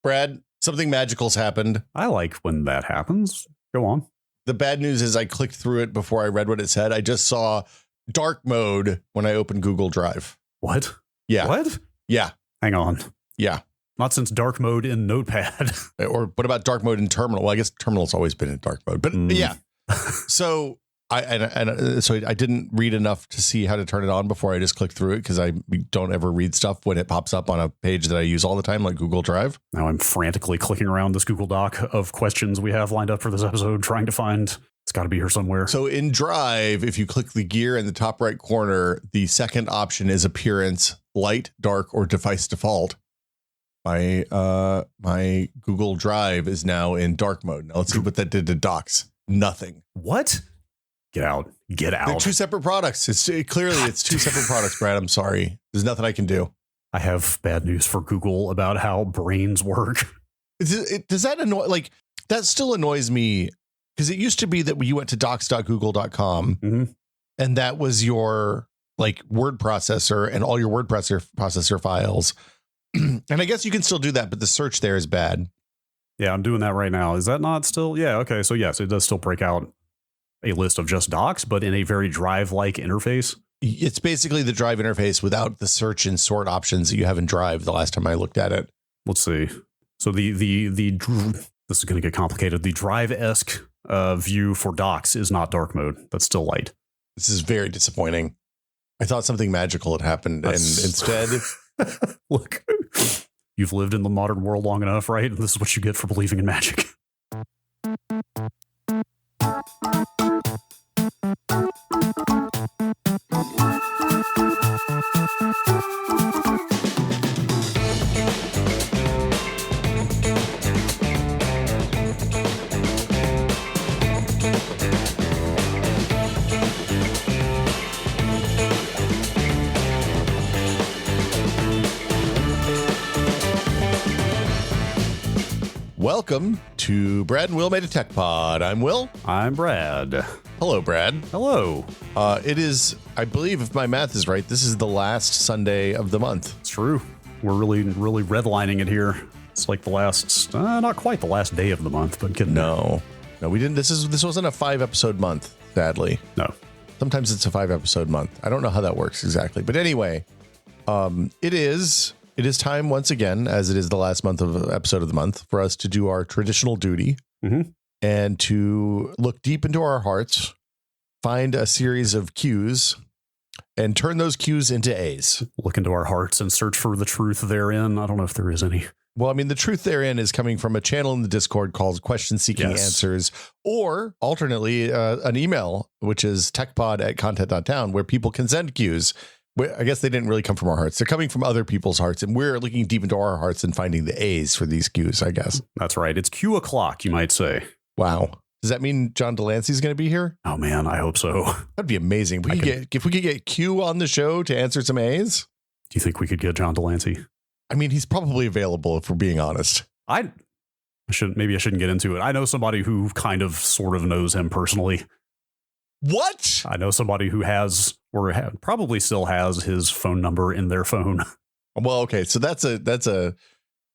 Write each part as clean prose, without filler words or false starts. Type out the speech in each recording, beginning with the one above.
Brad, something magical's happened. I like when that happens. Go on. The bad news is I clicked through it before I read what it said. I just saw dark mode when I opened Google Drive. What? Yeah. What? Yeah. Hang on. Yeah. Not since dark mode in Notepad. Or what about dark mode in Terminal? Well, I guess Terminal's always been in dark mode, but yeah. So so I didn't read enough to see how to turn it on before I just clicked through it, because I don't ever read stuff when it pops up on a page that I use all the time, like Google Drive. Now I'm frantically clicking around this Google Doc of questions we have lined up for this episode, trying to find. It's got to be here somewhere. So in Drive, if you click the gear in the top right corner, the second option is appearance, light, dark, or device default. My Google Drive is now in dark mode. Now let's see what that did to Docs. Nothing. What? Get out. Get out. They're two separate products. It's two separate products, Brad. I'm sorry. There's nothing I can do. I have bad news for Google about how brains work. Does that annoy? Like, that still annoys me, because it used to be that you went to docs.google.com and that was your like word processor and all your word processor files. And I guess you can still do that, but the search there is bad. Yeah, I'm doing that right now. Is that not still? Yeah. Okay. So yes, it does still break out a list of just docs, but in a very Drive-like interface. It's basically the Drive interface without the search and sort options that you have in Drive the last time I looked at it. Let's see. So the this is going to get complicated. The Drive-esque view for docs is not dark mode. That's still light. This is very disappointing. I thought something magical had happened, and instead... Look, you've lived in the modern world long enough, right? And this is what you get for believing in magic. Welcome to Brad and Will Made a Tech Pod. I'm Will. I'm Brad. Hello, Brad. Hello. It is, I believe, if my math is right, this is the last Sunday of the month. It's true. We're really redlining it here. It's like the last, not quite the last day of the month, but no, we didn't. This wasn't a 5-episode month, sadly. No. Sometimes it's a 5-episode month. I don't know how that works exactly, but anyway, it is time once again, as it is the last episode of the month, for us to do our traditional duty and to look deep into our hearts, find a series of Qs, and turn those Qs into A's. Look into our hearts and search for the truth therein. I don't know if there is any. Well, I mean, the truth therein is coming from a channel in the Discord called Question Seeking Answers, or alternately an email, which is techpod@content.town, where people can send Qs. I guess they didn't really come from our hearts. They're coming from other people's hearts, and we're looking deep into our hearts and finding the A's for these Qs, I guess. That's right. It's Q o'clock, you might say. Wow. Does that mean John Delancey's going to be here? Oh, man, I hope so. That'd be amazing. If we could get Q on the show to answer some A's. Do you think we could get John Delancey? I mean, he's probably available, if we're being honest. Maybe I shouldn't get into it. I know somebody who kind of sort of knows him personally. What? I know somebody who has probably still has his phone number in their phone. Well, okay, so that's a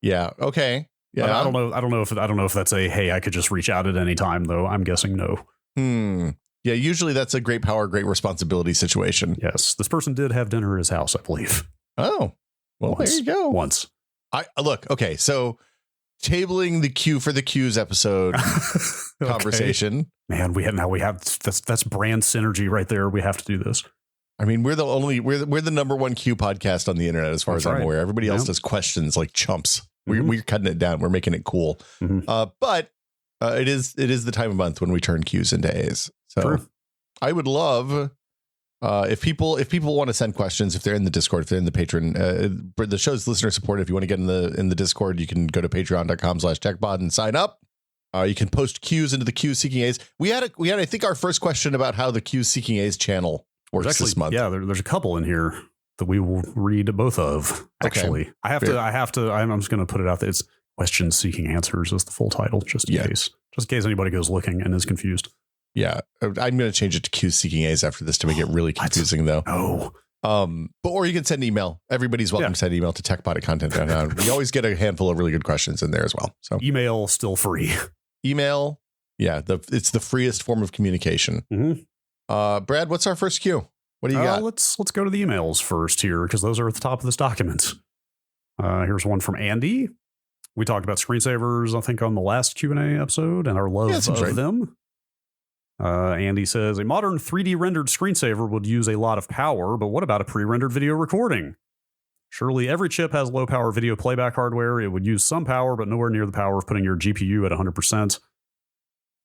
yeah, okay. Yeah. But I don't know if that's a hey, I could just reach out at any time though. I'm guessing no. Yeah, usually that's a great power, great responsibility situation. Yes, this person did have dinner at his house, I believe. Oh. Well, there you go. Once. Okay, so tabling the Q for the Qs episode conversation. Man, we have that's brand synergy right there. We have to do this. I mean, we're the number one Q podcast on the internet, as far as I'm aware. Everybody else does questions like chumps. We're cutting it down. We're making it cool. But it is the time of month when we turn Qs into A's. So true. I would love if people want to send questions, if they're in the Discord, if they're in the Patreon, the show's listener support. If you want to get in the Discord, you can go to patreon.com/techpod and sign up. You can post Qs into the Q Seeking A's. We had I think our first question about how the Q Seeking A's channel works this month. Yeah, there's a couple in here that we will read both of. Actually, okay. I'm just going to put it out there. It's Question Seeking Answers is the full title, just in case anybody goes looking and is confused. Yeah, I'm going to change it to Q Seeking A's after this to make it really confusing, though. Oh, Or you can send email. Everybody's welcome to send email to techpod@content.com. We always get a handful of really good questions in there as well. So email still free. Email, it's the freest form of communication. Mm-hmm. Brad, what's our first cue? What do you got? Let's go to the emails first here, because those are at the top of this document. Here's one from Andy. We talked about screensavers, I think, on the last Q&A episode, and our love of them. Andy says, a modern 3D rendered screensaver would use a lot of power, but what about a pre-rendered video recording? Surely every chip has low power video playback hardware. It would use some power, but nowhere near the power of putting your GPU at 100%.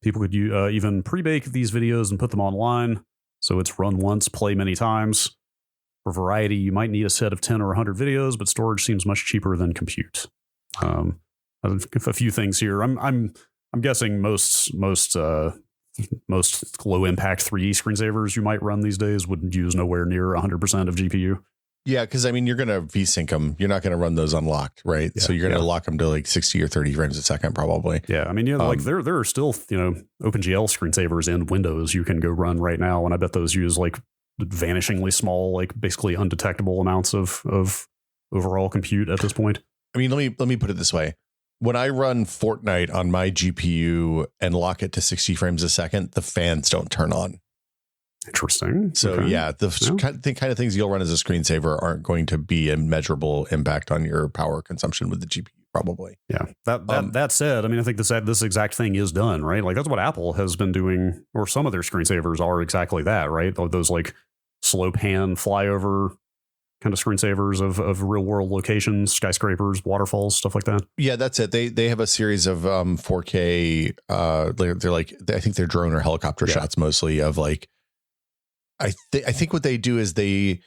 People could even pre-bake these videos and put them online, so it's run once, play many times. For variety, you might need a set of 10 or 100 videos, but storage seems much cheaper than compute. A few things here. I'm guessing most low impact 3D screensavers you might run these days would use nowhere near 100% of GPU. Yeah, because I mean, you're going to VSync them. You're not going to run those unlocked, right? Yeah, so you're going to lock them to like 60 or 30 frames a second, probably. Yeah, I mean, like there are still OpenGL screensavers in Windows you can go run right now, and I bet those use like vanishingly small, like basically undetectable amounts of overall compute at this point. I mean, let me put it this way. When I run Fortnite on my GPU and lock it to 60 frames a second, the fans don't turn on. Interesting. So the kind of things you'll run as a screensaver aren't going to be a measurable impact on your power consumption with the GPU, probably. Yeah. That said, I mean, I think this exact thing is done, right? Like that's what Apple has been doing, or some of their screensavers are exactly that, right? Those like slow pan flyover kind of screensavers of real world locations, skyscrapers, waterfalls, stuff like that. Yeah, that's it. They have a series of 4K. They're like, I think they're drone or helicopter shots mostly of like. I think what they do is they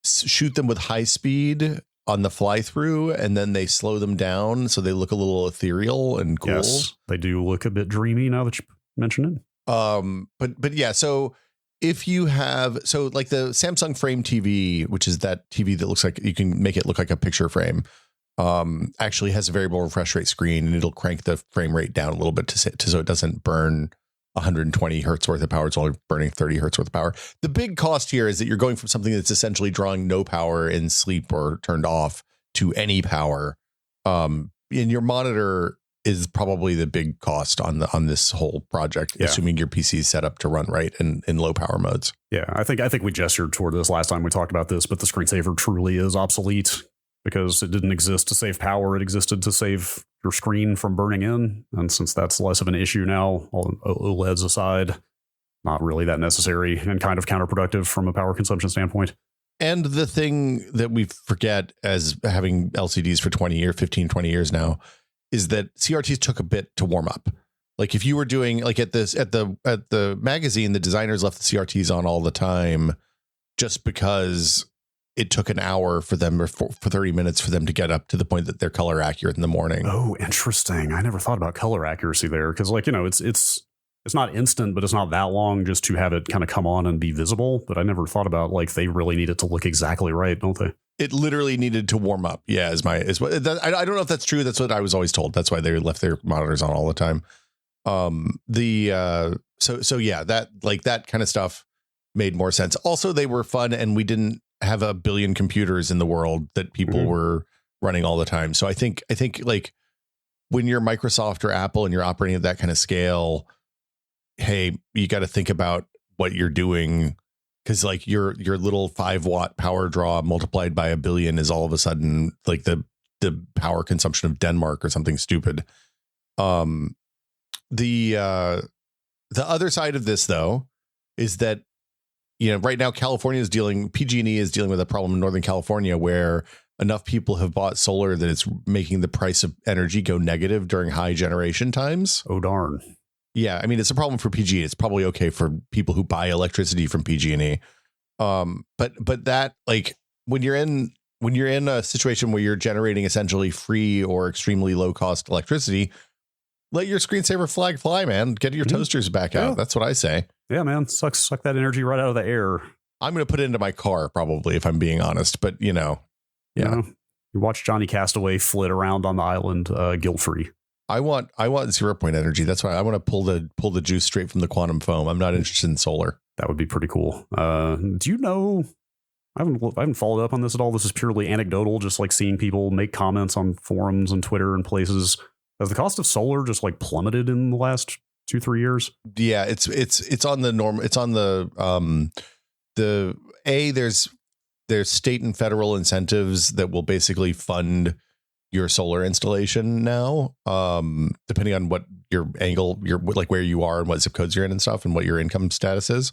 shoot them with high speed on the fly through, and then they slow them down so they look a little ethereal and cool. Yes, they do look a bit dreamy now that you mention it. But yeah, so. If you have, so like the Samsung Frame TV, which is that TV that looks like you can make it look like a picture frame, actually has a variable refresh rate screen, and it'll crank the frame rate down a little bit so it doesn't burn 120 hertz worth of power. It's only burning 30 hertz worth of power. The big cost here is that you're going from something that's essentially drawing no power in sleep or turned off to any power. And your monitor is probably the big cost on this whole project, assuming your PC is set up to run right in low power modes. Yeah, I think we gestured toward this last time we talked about this, but the screensaver truly is obsolete because it didn't exist to save power. It existed to save your screen from burning in. And since that's less of an issue now, all OLEDs aside, not really that necessary and kind of counterproductive from a power consumption standpoint. And the thing that we forget as having LCDs for 20 years now, is that CRTs took a bit to warm up. Like if you were doing like at the magazine, the designers left the CRTs on all the time just because it took an hour for them or for 30 minutes for them to get up to the point that they're color accurate in the morning. Oh, interesting. I never thought about color accuracy there. Cause like, it's not instant, but it's not that long just to have it kind of come on and be visible. But I never thought about like, they really need it to look exactly right, don't they? It literally needed to warm up. Yeah, I don't know if that's true. That's what I was always told. That's why they left their monitors on all the time. So yeah, that kind of stuff made more sense. Also, they were fun, and we didn't have a billion computers in the world that people were running all the time. So I think like when you're Microsoft or Apple and you're operating at that kind of scale, hey, you got to think about what you're doing. Because like your little 5-watt power draw multiplied by a billion is all of a sudden like the power consumption of Denmark or something stupid. The other side of this, though, is that right now PG&E is dealing with a problem in Northern California where enough people have bought solar that it's making the price of energy go negative during high generation times. Oh darn. Yeah, I mean, it's a problem for PG&E. It's probably okay for people who buy electricity from PG&E. But that, like, when you're in a situation where you're generating essentially free or extremely low cost electricity, let your screensaver flag fly, man. Get your toasters back out. That's what I say. Yeah, man. Suck that energy right out of the air. I'm going to put it into my car probably, if I'm being honest. But yeah. You watch Johnny Castaway flit around on the island guilt free. I want 0 point energy. That's why I want to pull the juice straight from the quantum foam. I'm not interested in solar. That would be pretty cool. Do you know I haven't followed up on this at all. This is purely anecdotal, just like seeing people make comments on forums and Twitter and places. Has the cost of solar just like plummeted in the last 2-3 years? Yeah, it's on the norm. It's on there's state and federal incentives that will basically fund your solar installation now, depending on what your angle, like where you are and what zip codes you're in and stuff, and what your income status is.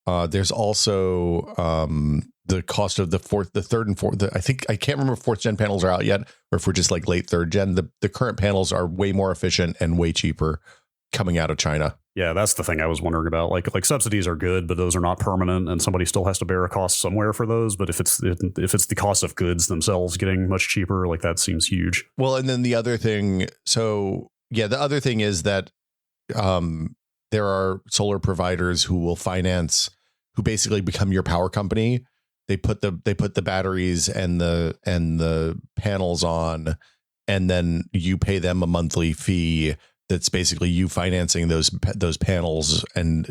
There's also the cost of the third and fourth. I think I can't remember if 4th gen panels are out yet, or if we're just like late 3rd gen. The current panels are way more efficient and way cheaper coming out of China. Yeah, that's the thing I was wondering about. Like subsidies are good, but those are not permanent, and somebody still has to bear a cost somewhere for those. But if it's the cost of goods themselves getting much cheaper, like that seems huge. Well, and then the other thing. So yeah, the other thing is that there are solar providers who will finance, who basically become your power company. They put the batteries and the panels on, and then you pay them a monthly fee. That's basically you financing those panels and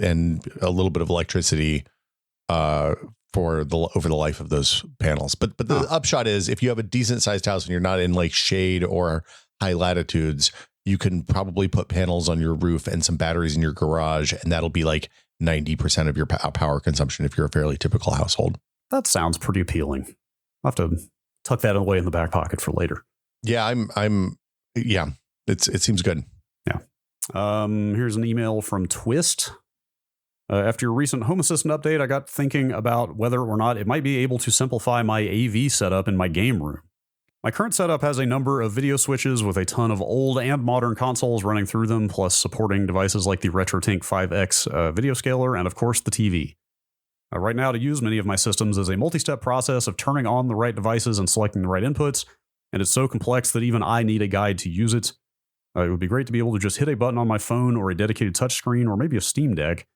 a little bit of electricity over the life of those panels. But the upshot is, if you have a decent sized house and you're not in like shade or high latitudes, you can probably put panels on your roof and some batteries in your garage, and that'll be like 90% of your power consumption if you're a fairly typical household. That sounds pretty appealing. I'll have to tuck that away in the back pocket for later. Yeah, it seems good. Yeah. Here's an email from Twist. After your recent Home Assistant update, I got thinking about whether or not it might be able to simplify my AV setup in my game room. My current setup has a number of video switches with a ton of old and modern consoles running through them, plus supporting devices like the RetroTink 5X video scaler and, of course, the TV. Right now, to use many of my systems is a multi-step process of turning on the right devices and selecting the right inputs, and it's so complex that even I need a guide to use it. It would be great to be able to just hit a button on my phone or a dedicated touchscreen or maybe a Steam Deck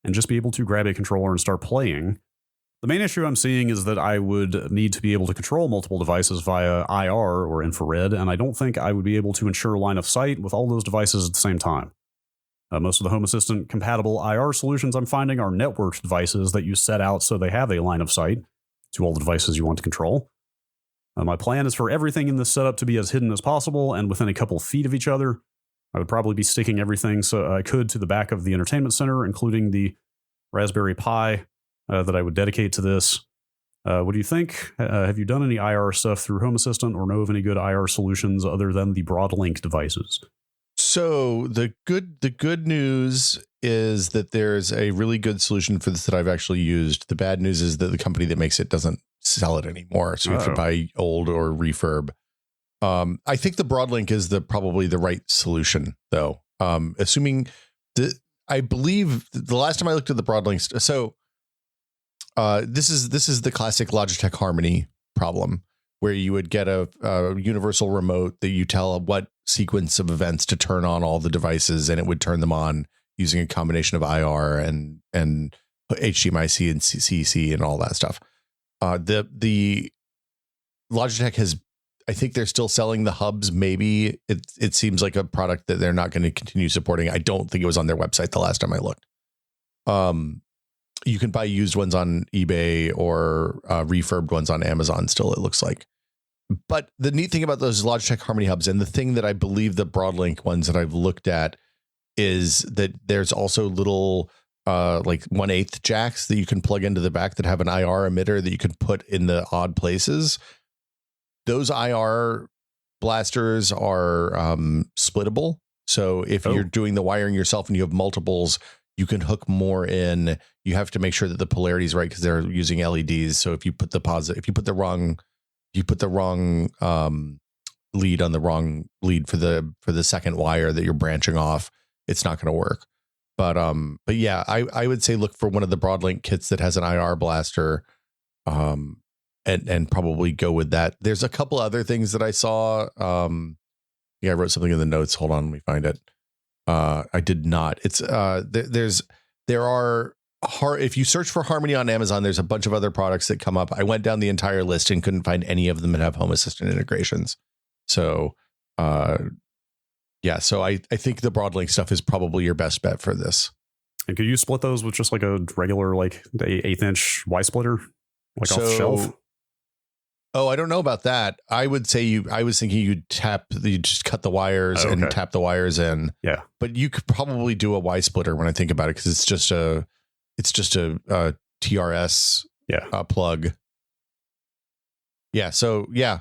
and just be able to grab a controller and start playing. The main issue I'm seeing is that I would need to be able to control multiple devices via IR or infrared, and I don't think I would be able to ensure line of sight with all those devices at the same time. Most of the Home Assistant compatible IR solutions I'm finding are networked devices that you set out so they have a line of sight to all the devices you want to control. My plan is for everything in this setup to be as hidden as possible and within a couple feet of each other. I would probably be sticking everything so I could to the back of the entertainment center, including the Raspberry Pi that I would dedicate to this. What do you think? Have you done any IR stuff through Home Assistant or know of any good IR solutions other than the Broadlink devices? So the good news is that there's a really good solution for this that I've actually used. The bad news is that the company that makes it doesn't sell it anymore. So you have to buy old or refurb. I think the Broadlink is probably the right solution, though. Assuming I believe the last time I looked at the Broadlink. So this is the classic Logitech Harmony problem, where you would get a universal remote that you tell what sequence of events to turn on all the devices, and it would turn them on using a combination of IR and HDMI-C and CC and all that stuff. The Logitech has, I think they're still selling the hubs. Maybe it seems like a product that they're not going to continue supporting. I don't think it was on their website the last time I looked. You can buy used ones on eBay or refurbed ones on Amazon still, it looks like. But the neat thing about those Logitech Harmony hubs, and the thing that I believe the Broadlink ones that I've looked at, is that there's also little like 1/8 jacks that you can plug into the back that have an IR emitter that you can put in the odd places. Those IR blasters are splittable. So if you're doing the wiring yourself and you have multiples, you can hook more in. You have to make sure that the polarity is right because they're using LEDs. So if you put the wrong lead on the wrong lead for the second wire that you're branching off, it's not going to work. But yeah, I would say look for one of the Broadlink kits that has an IR blaster, and probably go with that. There's a couple other things that I saw. I wrote something in the notes. Hold on, let me find it. I did not. It's if you search for Harmony on Amazon, there's a bunch of other products that come up. I went down the entire list and couldn't find any of them that have Home Assistant integrations. So, yeah, so I think the Broadlink stuff is probably your best bet for this. And could you split those with just like a regular, like the 1/8 Y splitter? Like off the shelf? Oh, I don't know about that. I would say I was thinking you just cut the wires and tap the wires in. Yeah. But you could probably do a Y splitter when I think about it, because it's just a TRS plug. Yeah. So yeah.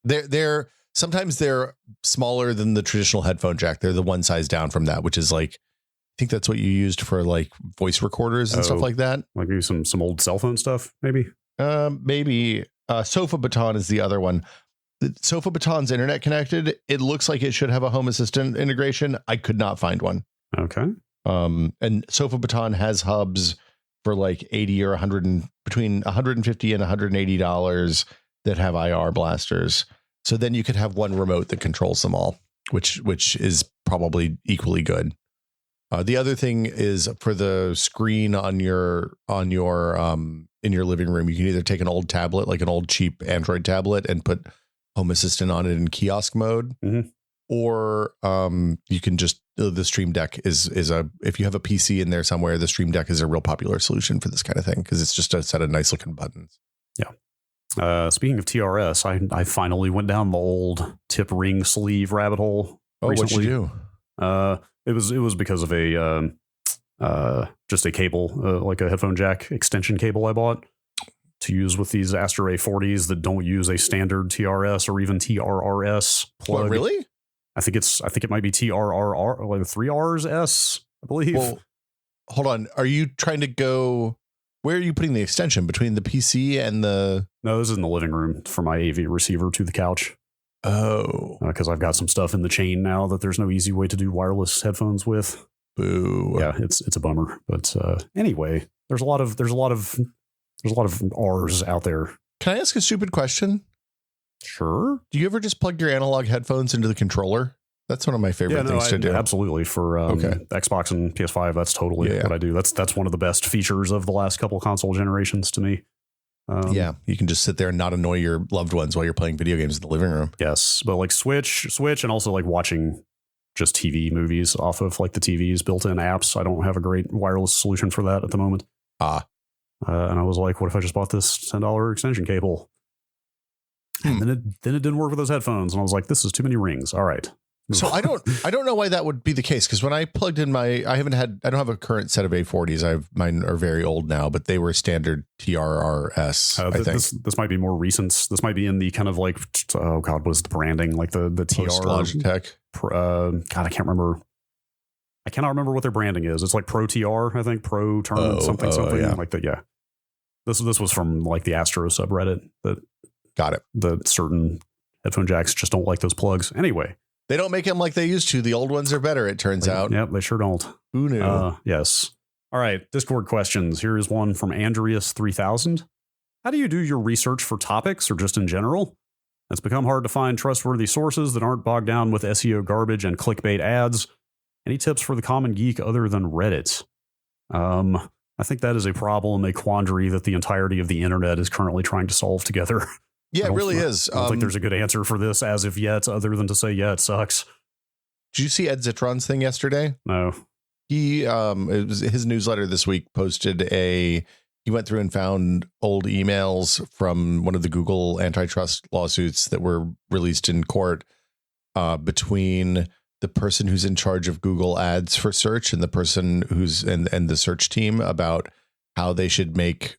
They're sometimes they're smaller than the traditional headphone jack. They're the one size down from that, which is like, I think that's what you used for like voice recorders and stuff like that. Like maybe some old cell phone stuff, maybe. Maybe Sofa Baton is the other one. The Sofa Baton's internet connected. It looks like it should have a Home Assistant integration. I could not find one. Okay. And Sofa Baton has hubs for like 80 or 100 and between $150 and $180 that have IR blasters. So then you could have one remote that controls them all, which is probably equally good. The other thing is for the screen on your in your living room, you can either take an old tablet, like an old cheap Android tablet, and put Home Assistant on it in kiosk mode, or you can just the Stream Deck is if you have a PC in there somewhere, the Stream Deck is a real popular solution for this kind of thing, because it's just a set of nice looking buttons. Yeah. Speaking of TRS, I finally went down the old tip ring sleeve rabbit hole. Oh, what'd you do? It was because of a just a cable, like a headphone jack extension cable I bought to use with these Astro A40s that don't use a standard TRS or even TRRS plug. What, really? I think it might be TRRR, like 3 R's S, I believe. Well, hold on. Are you trying to go? Where are you putting the extension between the PC and the? No, this is in the living room for my AV receiver to the couch. Oh, because I've got some stuff in the chain now that there's no easy way to do wireless headphones with. Boo. Yeah, it's a bummer. But anyway, there's a lot of R's out there. Can I ask a stupid question? Sure. Do you ever just plug your analog headphones into the controller? That's one of my favorite things to do. Absolutely. For Xbox and PS5, that's totally what I do. That's one of the best features of the last couple console generations to me. You can just sit there and not annoy your loved ones while you're playing video games in the living room. Yes, but like Switch, and also like watching just TV movies off of like the TV's built-in apps. I don't have a great wireless solution for that at the moment. And I was like, what if I just bought this $10 extension cable? And then it didn't work with those headphones, and I was like, this is too many rings. All right. So I don't know why that would be the case, because when I plugged in I don't have a current set of A40s. Mine are very old now, but they were standard TRRS. I think this might be more recent. This might be in the kind of like, oh God, what is the branding, like the TR Logitech? God, I can't remember. I cannot remember what their branding is. It's like Pro TR, I think, Pro Tournament something like that. Yeah, this was from like the Astro subreddit. Got it. The certain headphone jacks just don't like those plugs. Anyway. They don't make them like they used to. The old ones are better, it turns out. Yep, they sure don't. Who knew? Yes. All right, Discord questions. Here is one from Andreas3000. How do you do your research for topics or just in general? It's become hard to find trustworthy sources that aren't bogged down with SEO garbage and clickbait ads. Any tips for the common geek other than Reddit? I think that is a problem, a quandary that the entirety of the internet is currently trying to solve together. Yeah, it really is. I don't think there's a good answer for this as of yet, other than to say, yeah, it sucks. Did you see Ed Zitron's thing yesterday? No. He, it was his newsletter this week posted he went through and found old emails from one of the Google antitrust lawsuits that were released in court between the person who's in charge of Google ads for search and the person who's and the search team about how they should make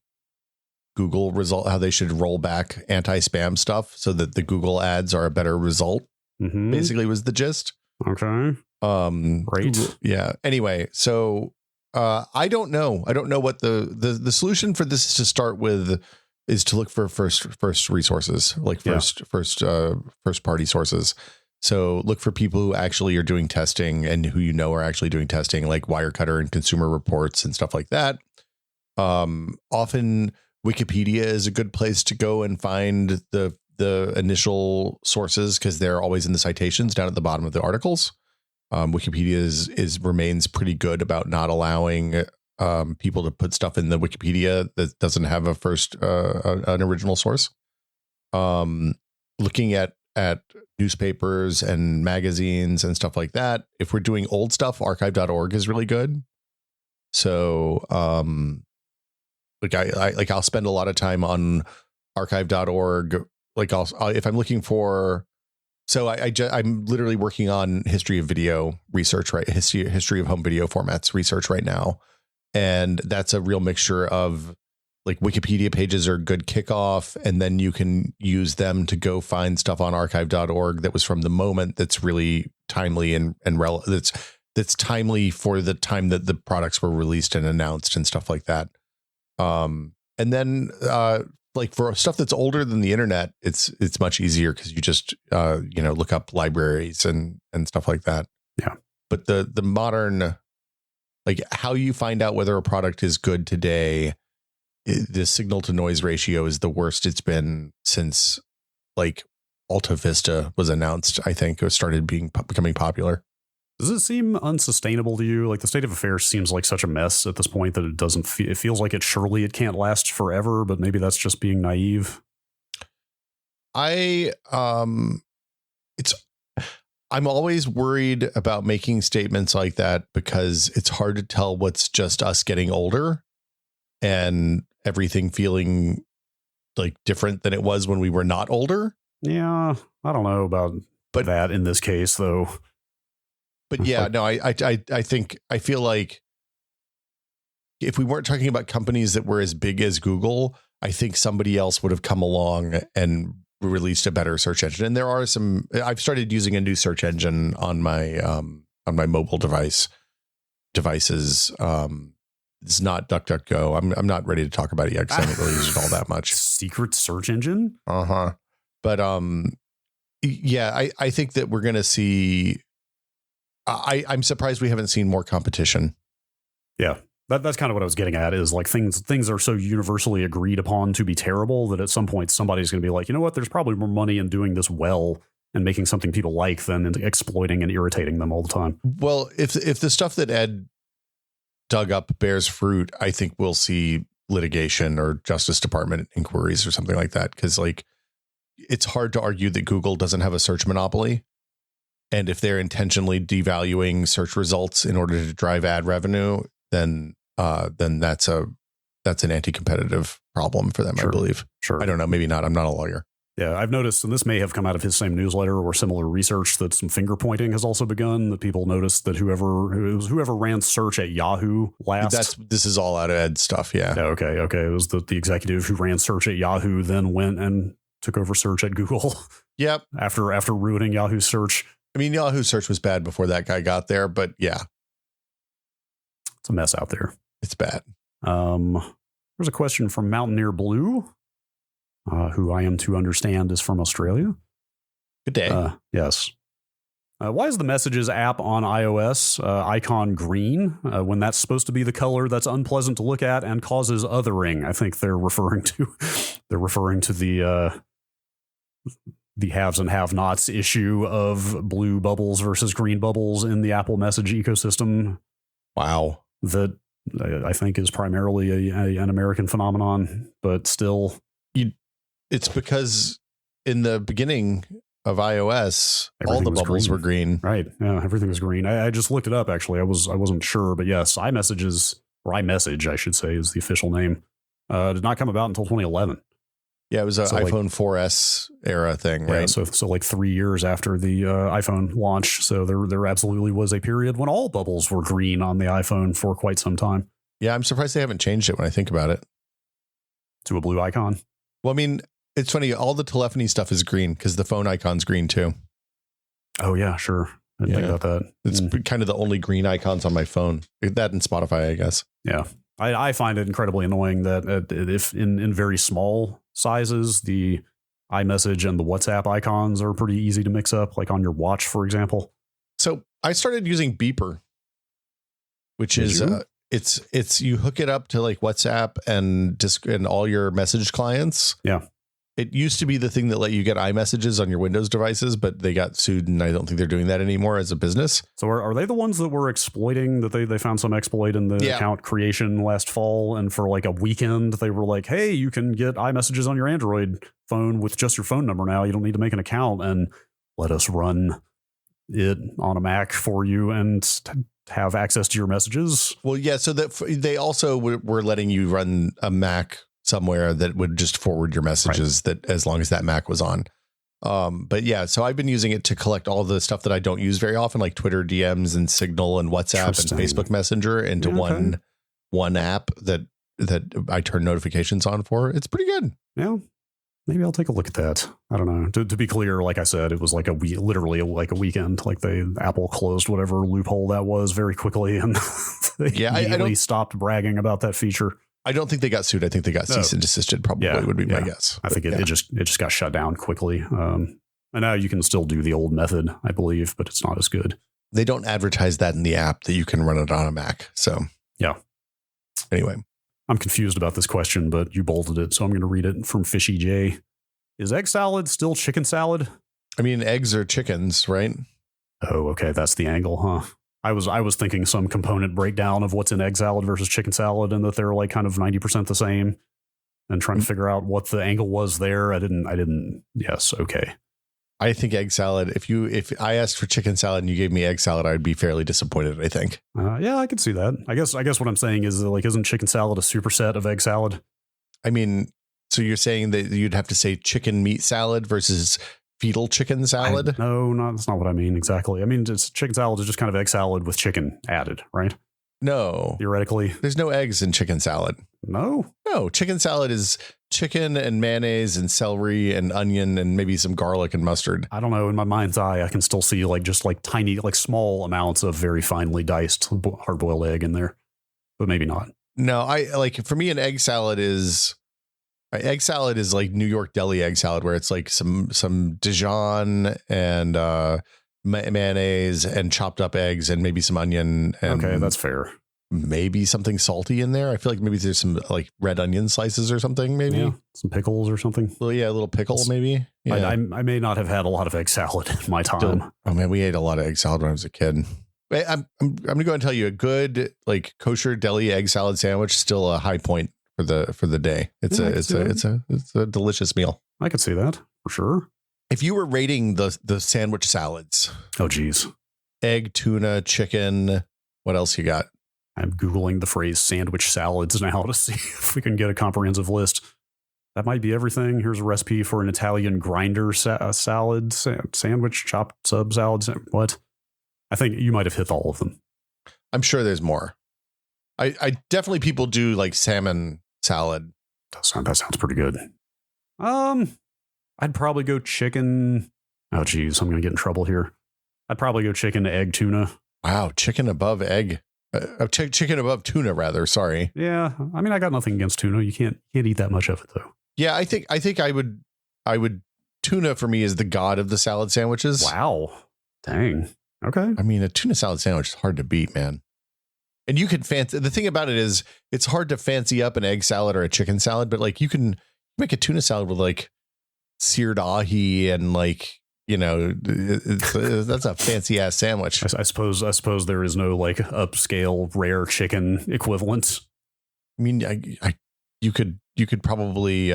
how they should roll back anti-spam stuff so that the Google ads are a better result. Basically was the gist. Okay. Great. Yeah. Anyway, so I don't know what the solution for this is to start with is to look for first resources, like first party sources. So look for people who actually are doing testing and who are actually doing testing, like Wirecutter and Consumer Reports and stuff like that. Often Wikipedia is a good place to go and find the initial sources, because they're always in the citations down at the bottom of the articles. Wikipedia remains pretty good about not allowing people to put stuff in the Wikipedia that doesn't have an original source. Looking at newspapers and magazines and stuff like that. If we're doing old stuff, archive.org is really good. So like I'll spend a lot of time on archive.org. Like if I'm looking for, so I'm literally working on history of video research, right? History of home video formats research right now. And that's a real mixture of like Wikipedia pages are good kickoff. And then you can use them to go find stuff on archive.org that was from the moment that's really timely and that's timely for the time that the products were released and announced and stuff like that. And then like for stuff that's older than the internet, it's much easier because you just look up libraries and stuff like that. Yeah. But the modern, like how you find out whether a product is good today, the signal to noise ratio is the worst it's been since like Alta Vista was announced. I think it started becoming popular. Does it seem unsustainable to you? Like the state of affairs seems like such a mess at this point that it doesn't it feels like it can't last forever, but maybe that's just being naive. I'm always worried about making statements like that because it's hard to tell what's just us getting older and everything feeling like different than it was when we were not older. Yeah, I don't know about that in this case, though. But yeah, no, I think I feel like if we weren't talking about companies that were as big as Google, I think somebody else would have come along and released a better search engine. And there are some. I've started using a new search engine on my mobile devices. It's not DuckDuckGo. I'm not ready to talk about it yet because I haven't really used it all that much. Secret search engine? But yeah, I think that we're gonna see. I'm surprised we haven't seen more competition. Yeah, that's kind of what I was getting at. Is like things are so universally agreed upon to be terrible that at some point somebody's going to be like, you know what? There's probably more money in doing this well and making something people like than in exploiting and irritating them all the time. Well, if the stuff that Ed dug up bears fruit, I think we'll see litigation or Justice Department inquiries or something like that. Because like it's hard to argue that Google doesn't have a search monopoly. And if they're intentionally devaluing search results in order to drive ad revenue, then that's an anti-competitive problem for them, sure. I believe. Sure. I don't know. Maybe not. I'm not a lawyer. Yeah, I've noticed, and this may have come out of his same newsletter or similar research, that some finger pointing has also begun. That people noticed that whoever ran search at Yahoo last. This is all out of Ed stuff. Yeah. Okay. It was the executive who ran search at Yahoo, then went and took over search at Google. Yep. After ruining Yahoo search. I mean, Yahoo search was bad before that guy got there, but yeah, it's a mess out there. It's bad. There's a question from Mountaineer Blue, who I am to understand is from Australia. Good day. Yes. Why is the Messages app on iOS icon green when that's supposed to be the color that's unpleasant to look at and causes othering? I think they're referring to the haves and have-nots issue of blue bubbles versus green bubbles in the Apple Message ecosystem. Wow. That I think is primarily an American phenomenon, but still. It's because in the beginning of iOS, all the bubbles were green. Right. Yeah, everything was green. I just looked it up, actually. I wasn't sure, but yes, iMessage, I should say, is the official name. Did not come about until 2011. Yeah, it was an iPhone 4S era thing, right? Yeah, so like 3 years after the iPhone launch. So there absolutely was a period when all bubbles were green on the iPhone for quite some time. Yeah, I'm surprised they haven't changed it when I think about it. To a blue icon? Well, I mean, it's funny. All the telephony stuff is green because the phone icon's green too. Oh, yeah, sure. I didn't think about that. It's kind of the only green icons on my phone. That and Spotify, I guess. Yeah. I find it incredibly annoying that if in very small sizes, the iMessage and the WhatsApp icons are pretty easy to mix up, like on your watch, for example. So I started using Beeper, which is it's you hook it up to like WhatsApp and all your message clients. Yeah. It used to be the thing that let you get iMessages on your Windows devices, but they got sued, and I don't think they're doing that anymore as a business. So are they the ones that were exploiting that they found some exploit in the account creation last fall, and for like a weekend they were like, hey, you can get iMessages on your Android phone with just your phone number now. You don't need to make an account, and let us run it on a Mac for you and have access to your messages. Well, yeah. So that they also were letting you run a Mac somewhere that would just forward your messages that as long as that Mac was on. But yeah, so I've been using it to collect all the stuff that I don't use very often, like Twitter DMs and Signal and WhatsApp and Facebook Messenger into one app that I turn notifications on for. It's pretty good. Yeah. Maybe I'll take a look at that. I don't know. To be clear, like I said, it was like literally like a weekend. Like Apple closed whatever loophole that was very quickly, and they immediately stopped bragging about that feature. I don't think they got sued. I think they got cease and desisted. Probably would be my guess. I think it just got shut down quickly. And now you can still do the old method, I believe, but it's not as good. They don't advertise that in the app that you can run it on a Mac. So yeah. Anyway. I'm confused about this question, but you bolded it, so I'm going to read it from Fishy J. Is egg salad still chicken salad? I mean, eggs are chickens, right? Oh, okay. That's the angle, huh? I was thinking some component breakdown of what's in egg salad versus chicken salad, and that they're like kind of 90% the same, and trying to figure out what the angle was there. I didn't. Yes. Okay. I think egg salad. If I asked for chicken salad and you gave me egg salad, I'd be fairly disappointed, I think. Yeah, I could see that. I guess what I'm saying is like, isn't chicken salad a superset of egg salad? I mean, so you're saying that you'd have to say chicken meat salad versus fetal chicken salad? No, that's not what I mean exactly. I mean, chicken salad is just kind of egg salad with chicken added, right? No. Theoretically. There's no eggs in chicken salad. No? No, chicken salad is chicken and mayonnaise and celery and onion and maybe some garlic and mustard. I don't know. In my mind's eye, I can still see just tiny, small amounts of very finely diced hard-boiled egg in there, but maybe not. No, for me, an egg salad is like New York deli egg salad, where it's like some Dijon and mayonnaise and chopped up eggs and maybe some onion. And okay, that's fair. Maybe something salty in there. I feel like maybe there's some like red onion slices or something. Maybe some pickles or something. Well, yeah, a little pickle maybe. Yeah. I may not have had a lot of egg salad in my time. Oh man, we ate a lot of egg salad when I was a kid. I'm gonna go and tell you a good like kosher deli egg salad sandwich still a high point for the day. It's a delicious meal. I could see that for sure. If you were rating the sandwich salads, oh geez, egg, tuna, chicken, what else you got? I'm Googling the phrase sandwich salads now to see if we can get a comprehensive list. That might be everything. Here's a recipe for an Italian grinder salad sandwich, chopped sub salads. What? I think you might have hit all of them. I'm sure there's more. I definitely people do like salmon salad. That sounds pretty good. I'd probably go chicken. Oh geez, I'm gonna get in trouble here. I'd probably go chicken, egg, tuna. Wow, chicken above egg. Chicken above tuna, rather. Sorry. Yeah, I mean, I got nothing against tuna. You can't eat that much of it though. Yeah, I think I would. Tuna for me is the god of the salad sandwiches. Wow, dang. Okay. I mean, a tuna salad sandwich is hard to beat, man. And you could the thing about it is it's hard to fancy up an egg salad or a chicken salad, but like you can make a tuna salad with like seared ahi and like, you know, that's a fancy ass sandwich. I suppose there is no like upscale rare chicken equivalent. I mean, you could probably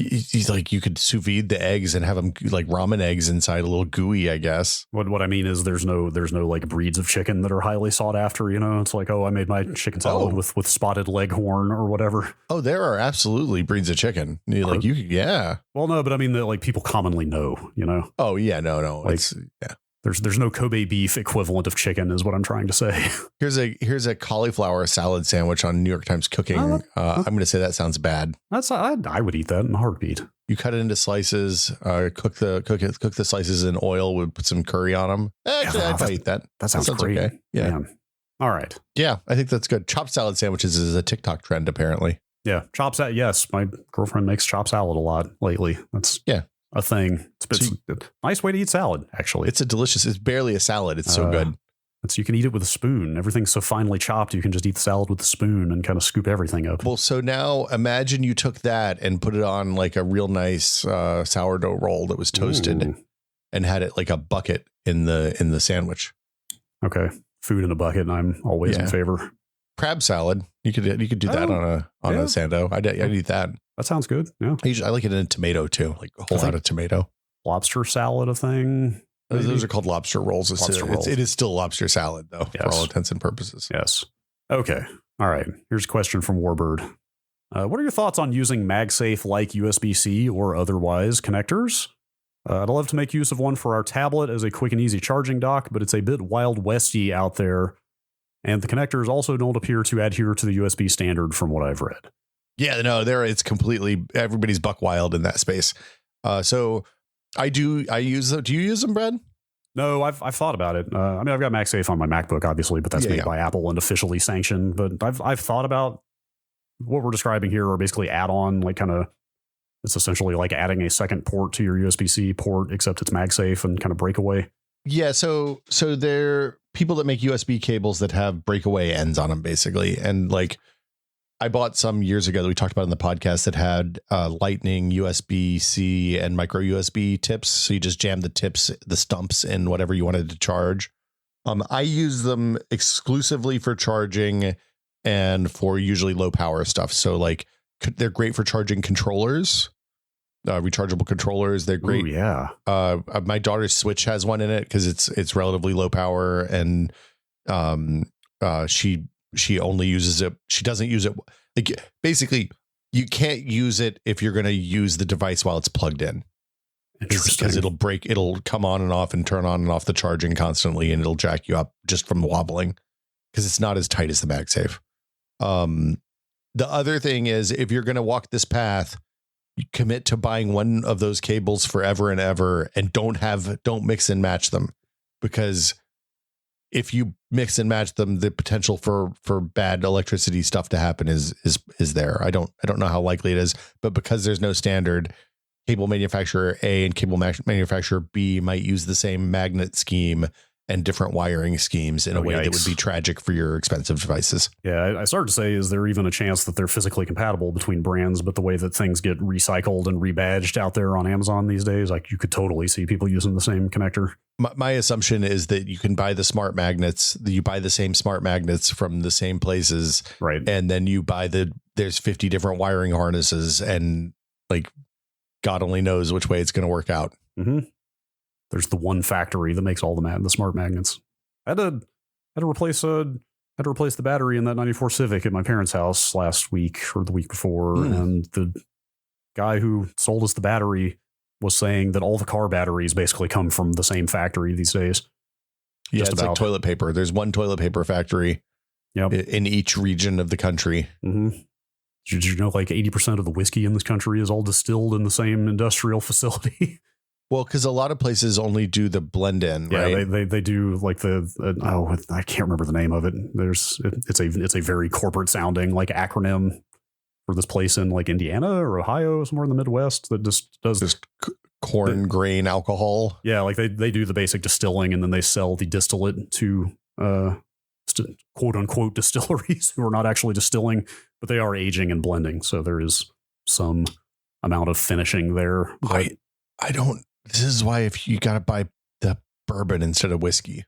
you could sous vide the eggs and have them like ramen eggs inside, a little gooey, I guess. What I mean is there's no like breeds of chicken that are highly sought after, you know. It's like, oh, I made my chicken salad with spotted leghorn or whatever. Oh, there are absolutely breeds of chicken. Yeah. Well, no, but I mean that like people commonly know, you know. Oh yeah, no. Like, yeah. There's no Kobe beef equivalent of chicken is what I'm trying to say. Here's a cauliflower salad sandwich on New York Times Cooking. I'm going to say that sounds bad. I would eat that in a heartbeat. You cut it into slices, cook the slices in oil, would put some curry on them. Actually, I'd eat that. That sounds great. Okay. Yeah. Man. All right. Yeah, I think that's good. Chopped salad sandwiches is a TikTok trend, apparently. Yeah. Chopped salad. Yes. My girlfriend makes chopped salad a lot lately. That's a thing. It's a nice way to eat salad, actually. It's barely a salad. It's so good. You can eat it with a spoon. Everything's so finely chopped, you can just eat the salad with a spoon and kind of scoop everything up. Well, so now imagine you took that and put it on like a real nice sourdough roll that was toasted and had it like a bucket in the sandwich. Okay. Food in a bucket, and I'm always in favor. Crab salad. You could do that on a sando. I'd eat that. That sounds good. Yeah. I like it in a tomato too, like a whole lot of tomato. Lobster salad, a thing. Those are called lobster rolls. It is still lobster salad, though, for all intents and purposes. Yes. Okay. All right. Here's a question from Warbird. What are your thoughts on using MagSafe-like USB-C or otherwise connectors? I'd love to make use of one for our tablet as a quick and easy charging dock, but it's a bit Wild Westy out there, and the connectors also don't appear to adhere to the USB standard from what I've read. Yeah, no, it's completely, everybody's buck wild in that space. So I use them. Do you use them, Brad? No, I've thought about it. I mean, I've got MagSafe on my MacBook, obviously, but that's made by Apple and officially sanctioned. But I've thought about what we're describing here, are basically add-on, like kind of, it's essentially like adding a second port to your USB-C port, except it's MagSafe and kind of breakaway. Yeah, so there are people that make USB cables that have breakaway ends on them, basically. And like, I bought some years ago that we talked about in the podcast that had Lightning, USB-C, and micro USB tips. So you just jam the stumps in whatever you wanted to charge. I use them exclusively for charging and for usually low power stuff. So like, they're great for charging controllers, rechargeable controllers. They're great. Ooh, yeah. My daughter's Switch has one in it because it's relatively low power, and she only uses it. She doesn't use it. Like, basically, you can't use it if you're going to use the device while it's plugged in. Because it'll come on and off and turn on and off the charging constantly, and it'll jack you up just from wobbling because it's not as tight as the MagSafe. The other thing is, if you're going to walk this path, you commit to buying one of those cables forever and ever, and don't mix and match them, because if you mix and match them, the potential for bad electricity stuff to happen is there. I don't know how likely it is, but because there's no standard, cable manufacturer A and cable manufacturer B might use the same magnet scheme and different wiring schemes in a way that would be tragic for your expensive devices. Yeah, I started to say, is there even a chance that they're physically compatible between brands? But the way that things get recycled and rebadged out there on Amazon these days, like, you could totally see people using the same connector. My assumption is that you can buy the smart magnets. You buy the same smart magnets from the same places, right? And then you buy there's 50 different wiring harnesses, and like, God only knows which way it's going to work out. Mm-hmm. There's the one factory that makes all the smart magnets. I had to replace the battery in that 94 Civic at my parents' house last week or the week before, and the guy who sold us the battery was saying that all the car batteries basically come from the same factory these days. Yeah, it's like toilet paper. There's one toilet paper factory in each region of the country. Mm-hmm. Did you know like 80% of the whiskey in this country is all distilled in the same industrial facility? Well, because a lot of places only do the blend in, right? Yeah, they do like I can't remember the name of it. It's a very corporate sounding like acronym for this place in like Indiana or Ohio, somewhere in the Midwest, that just does corn grain alcohol. Yeah, like they do the basic distilling, and then they sell the distillate to quote unquote distilleries who are not actually distilling, but they are aging and blending. So there is some amount of finishing there. I don't. This is why if you got to buy the bourbon instead of whiskey,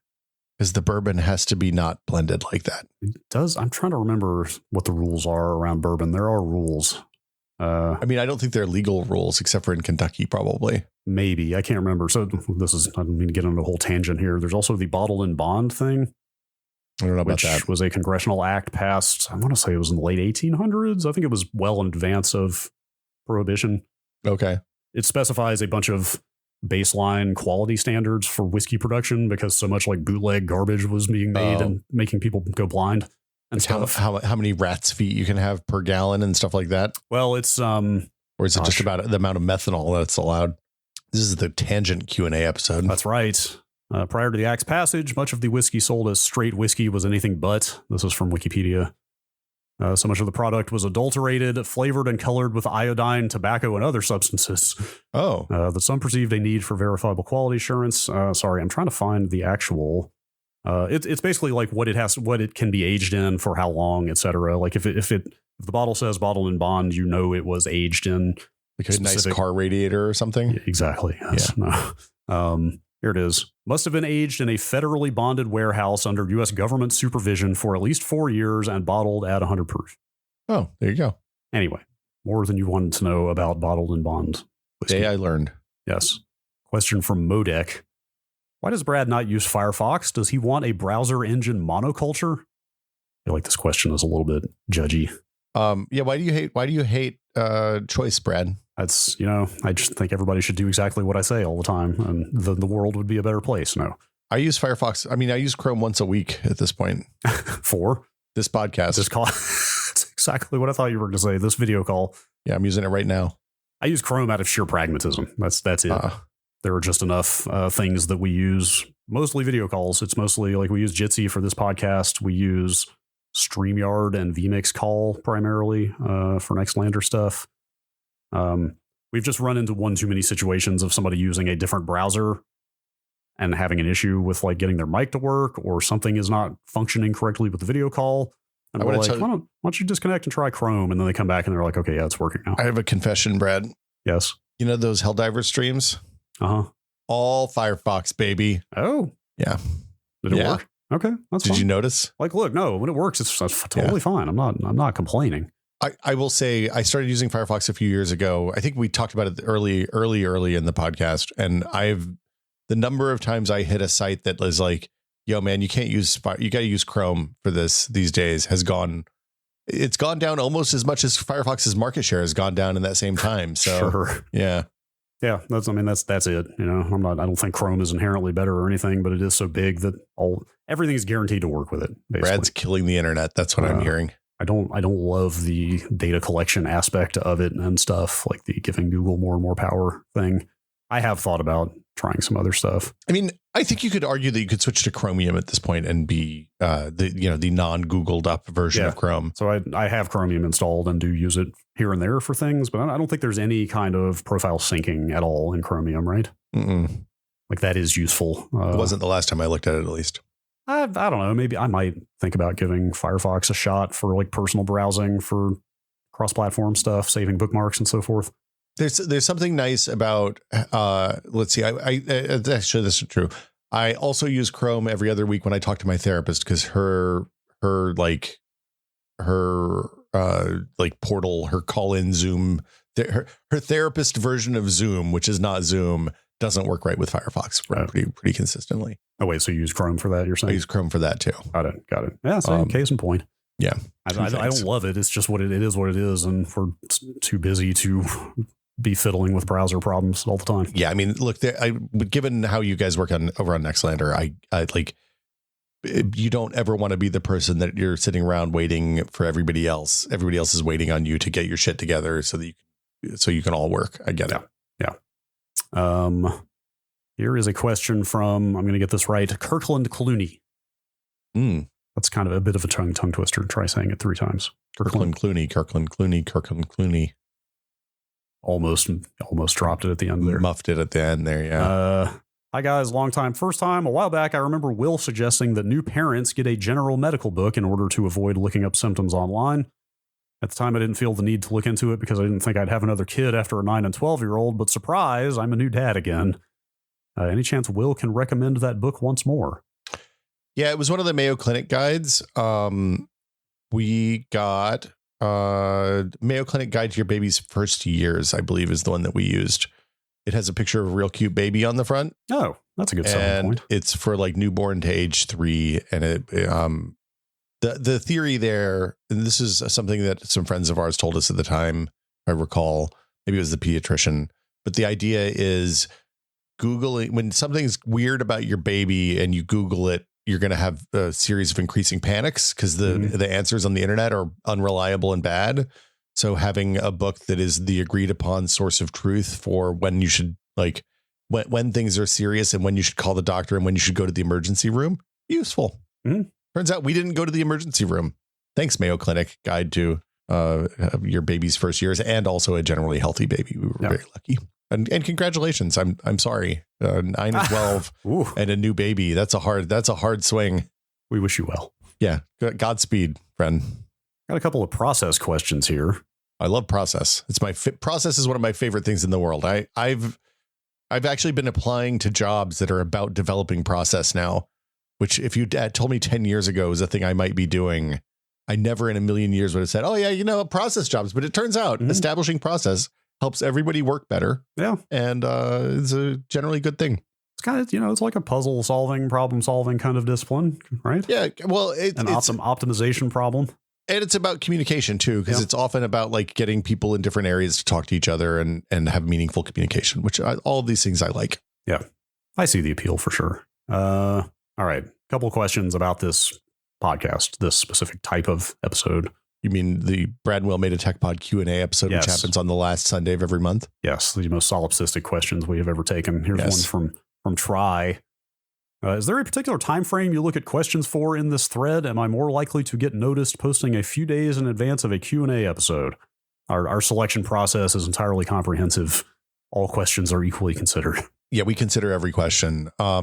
because the bourbon has to be not blended like that. It does. I'm trying to remember what the rules are around bourbon. There are rules. I mean, I don't think they're legal rules except for in Kentucky, probably. Maybe. I can't remember. So I don't mean to get on a whole tangent here. There's also the bottled in bond thing. I don't know about that. Which was a congressional act passed, I want to say it was in the late 1800s. I think it was well in advance of Prohibition. Okay. It specifies a bunch of baseline quality standards for whiskey production, because so much like bootleg garbage was being made and making people go blind and like stuff. How many rat's feet you can have per gallon and stuff like that? Well, it's or is it just about the amount of methanol that's allowed? This is the tangent Q&A episode. That's right. Prior to the act's passage, much of the whiskey sold as straight whiskey was anything but. This is from Wikipedia. So much of the product was adulterated, flavored, and colored with iodine, tobacco, and other substances. Oh. That some perceived a need for verifiable quality assurance. Sorry, I'm trying to find the actual. It's basically like what it can be aged in, for how long, etc. Like if the bottle says bottled in bond, you know it was aged in like a nice car radiator or something. Yeah, exactly. Yes. Yeah. No. Here it is. Must have been aged in a federally bonded warehouse under U.S. government supervision for at least 4 years and bottled at 100 proof. Oh, there you go. Anyway, more than you wanted to know about bottled in bond whiskey. Day I learned. Yes. Question from Modek. Why does Brad not use Firefox? Does he want a browser engine monoculture? I feel like this question is a little bit judgy. Yeah. Why do you hate choice, Brad? That's, I just think everybody should do exactly what I say all the time, and the world would be a better place. No, I use Firefox. I mean, I use Chrome once a week at this point. For this podcast. This call. That's exactly what I thought you were going to say. This video call. Yeah, I'm using it right now. I use Chrome out of sheer pragmatism. That's it. There are just enough things that we use, mostly video calls. It's mostly like we use Jitsi for this podcast. We use StreamYard and vMix Call primarily for Nextlander stuff. We've just run into one too many situations of somebody using a different browser and having an issue with like getting their mic to work, or something is not functioning correctly with the video call. And we're like, why don't you disconnect and try Chrome? And then they come back and they're like, okay, yeah, it's working now. I have a confession, Brad. Yes. You know those Helldiver streams? Uh-huh. All Firefox, baby. Oh. Yeah. Did it work? Okay. That's Did fine. you notice? Like, look, no, when it works, it's totally fine. I'm not complaining. I will say I started using Firefox a few years ago. I think we talked about it early in the podcast. And the number of times I hit a site that was like, yo, man, you got to use Chrome for these days it's gone down almost as much as Firefox's market share has gone down in that same time. So sure. Yeah. Yeah, that's it. I don't think Chrome is inherently better or anything, but it is so big that everything is guaranteed to work with it. Basically. Brad's killing the internet. That's what I'm hearing. I don't love the data collection aspect of it and stuff, like the giving Google more and more power thing. I have thought about trying some other stuff. I mean, I think you could argue that you could switch to Chromium at this point and be the non-Googled up version of Chrome. So I have Chromium installed and do use it here and there for things, but I don't think there's any kind of profile syncing at all in Chromium, right? Mm-mm. Like that is useful. It wasn't the last time I looked at it, at least. I don't know. Maybe I might think about giving Firefox a shot for like personal browsing for cross-platform stuff, saving bookmarks and so forth. There's something nice about let's see. I actually, this is true. I also use Chrome every other week when I talk to my therapist, because her portal, her call-in Zoom, her therapist version of Zoom, which is not Zoom, doesn't work right with Firefox pretty consistently. Oh wait, so you use Chrome for that? You're saying? I use Chrome for that too. Got it. Yeah, same case in point. Yeah, I don't love it. It's just what it is, and we're too busy to be fiddling with browser problems all the time. Yeah, I mean, look, given how you guys work over on Nextlander, I like, you don't ever want to be the person that you're sitting around waiting for everybody else. Everybody else is waiting on you to get your shit together so you can all work. I get it. Yeah. Here is a question from, I'm going to get this right, Kirkland Clooney. That's kind of a bit of a tongue twister. Try saying it 3 times. Kirkland Clooney. Almost dropped it at the end there. Muffed it at the end there, yeah. Hi guys, long time, first time. A while back, I remember Will suggesting that new parents get a general medical book in order to avoid looking up symptoms online. At the time, I didn't feel the need to look into it because I didn't think I'd have another kid after a 9 and 12-year-old, but surprise, I'm a new dad again. Any chance Will can recommend that book once more? Yeah, it was one of the Mayo Clinic guides. We got Mayo Clinic Guide to Your Baby's First Years, I believe, is the one that we used. It has a picture of a real cute baby on the front. Oh, that's a good selling point. It's for like newborn to age 3. And the theory there, and this is something that some friends of ours told us at the time, I recall, maybe it was the pediatrician, but the idea is Googling, when something's weird about your baby and you Google it, you're going to have a series of increasing panics because the answers on the internet are unreliable and bad. So having a book that is the agreed upon source of truth for when you should, like, when things are serious and when you should call the doctor and when you should go to the emergency room, useful. Turns out we didn't go to the emergency room. Thanks, Mayo Clinic Guide to Your Baby's First Years, and also a generally healthy baby. We were very lucky. And congratulations. I'm sorry. 9 and 12 and a new baby. That's a hard swing. We wish you well. Yeah. Godspeed, friend. Got a couple of process questions here. I love process. It's process is one of my favorite things in the world. I've actually been applying to jobs that are about developing process now, which if you told me 10 years ago is a thing I might be doing, I never in a million years would have said, oh yeah, process jobs. But it turns out establishing process helps everybody work better. Yeah. And it's a generally good thing. It's kind of, it's like a puzzle solving, problem solving kind of discipline, right? Yeah. Well, it's an optimization problem. And it's about communication too, because it's often about like getting people in different areas to talk to each other and have meaningful communication, which all of these things I like. Yeah, I see the appeal for sure. All right. Couple of questions about this podcast, this specific type of episode. You mean the Brad and Will Made a Tech Pod Q&A episode, which happens on the last Sunday of every month? Yes, the most solipsistic questions we have ever taken. Here's one from Try. Is there a particular time frame you look at questions for in this thread? Am I more likely to get noticed posting a few days in advance of a Q&A episode? Our selection process is entirely comprehensive. All questions are equally considered. Yeah, we consider every question. I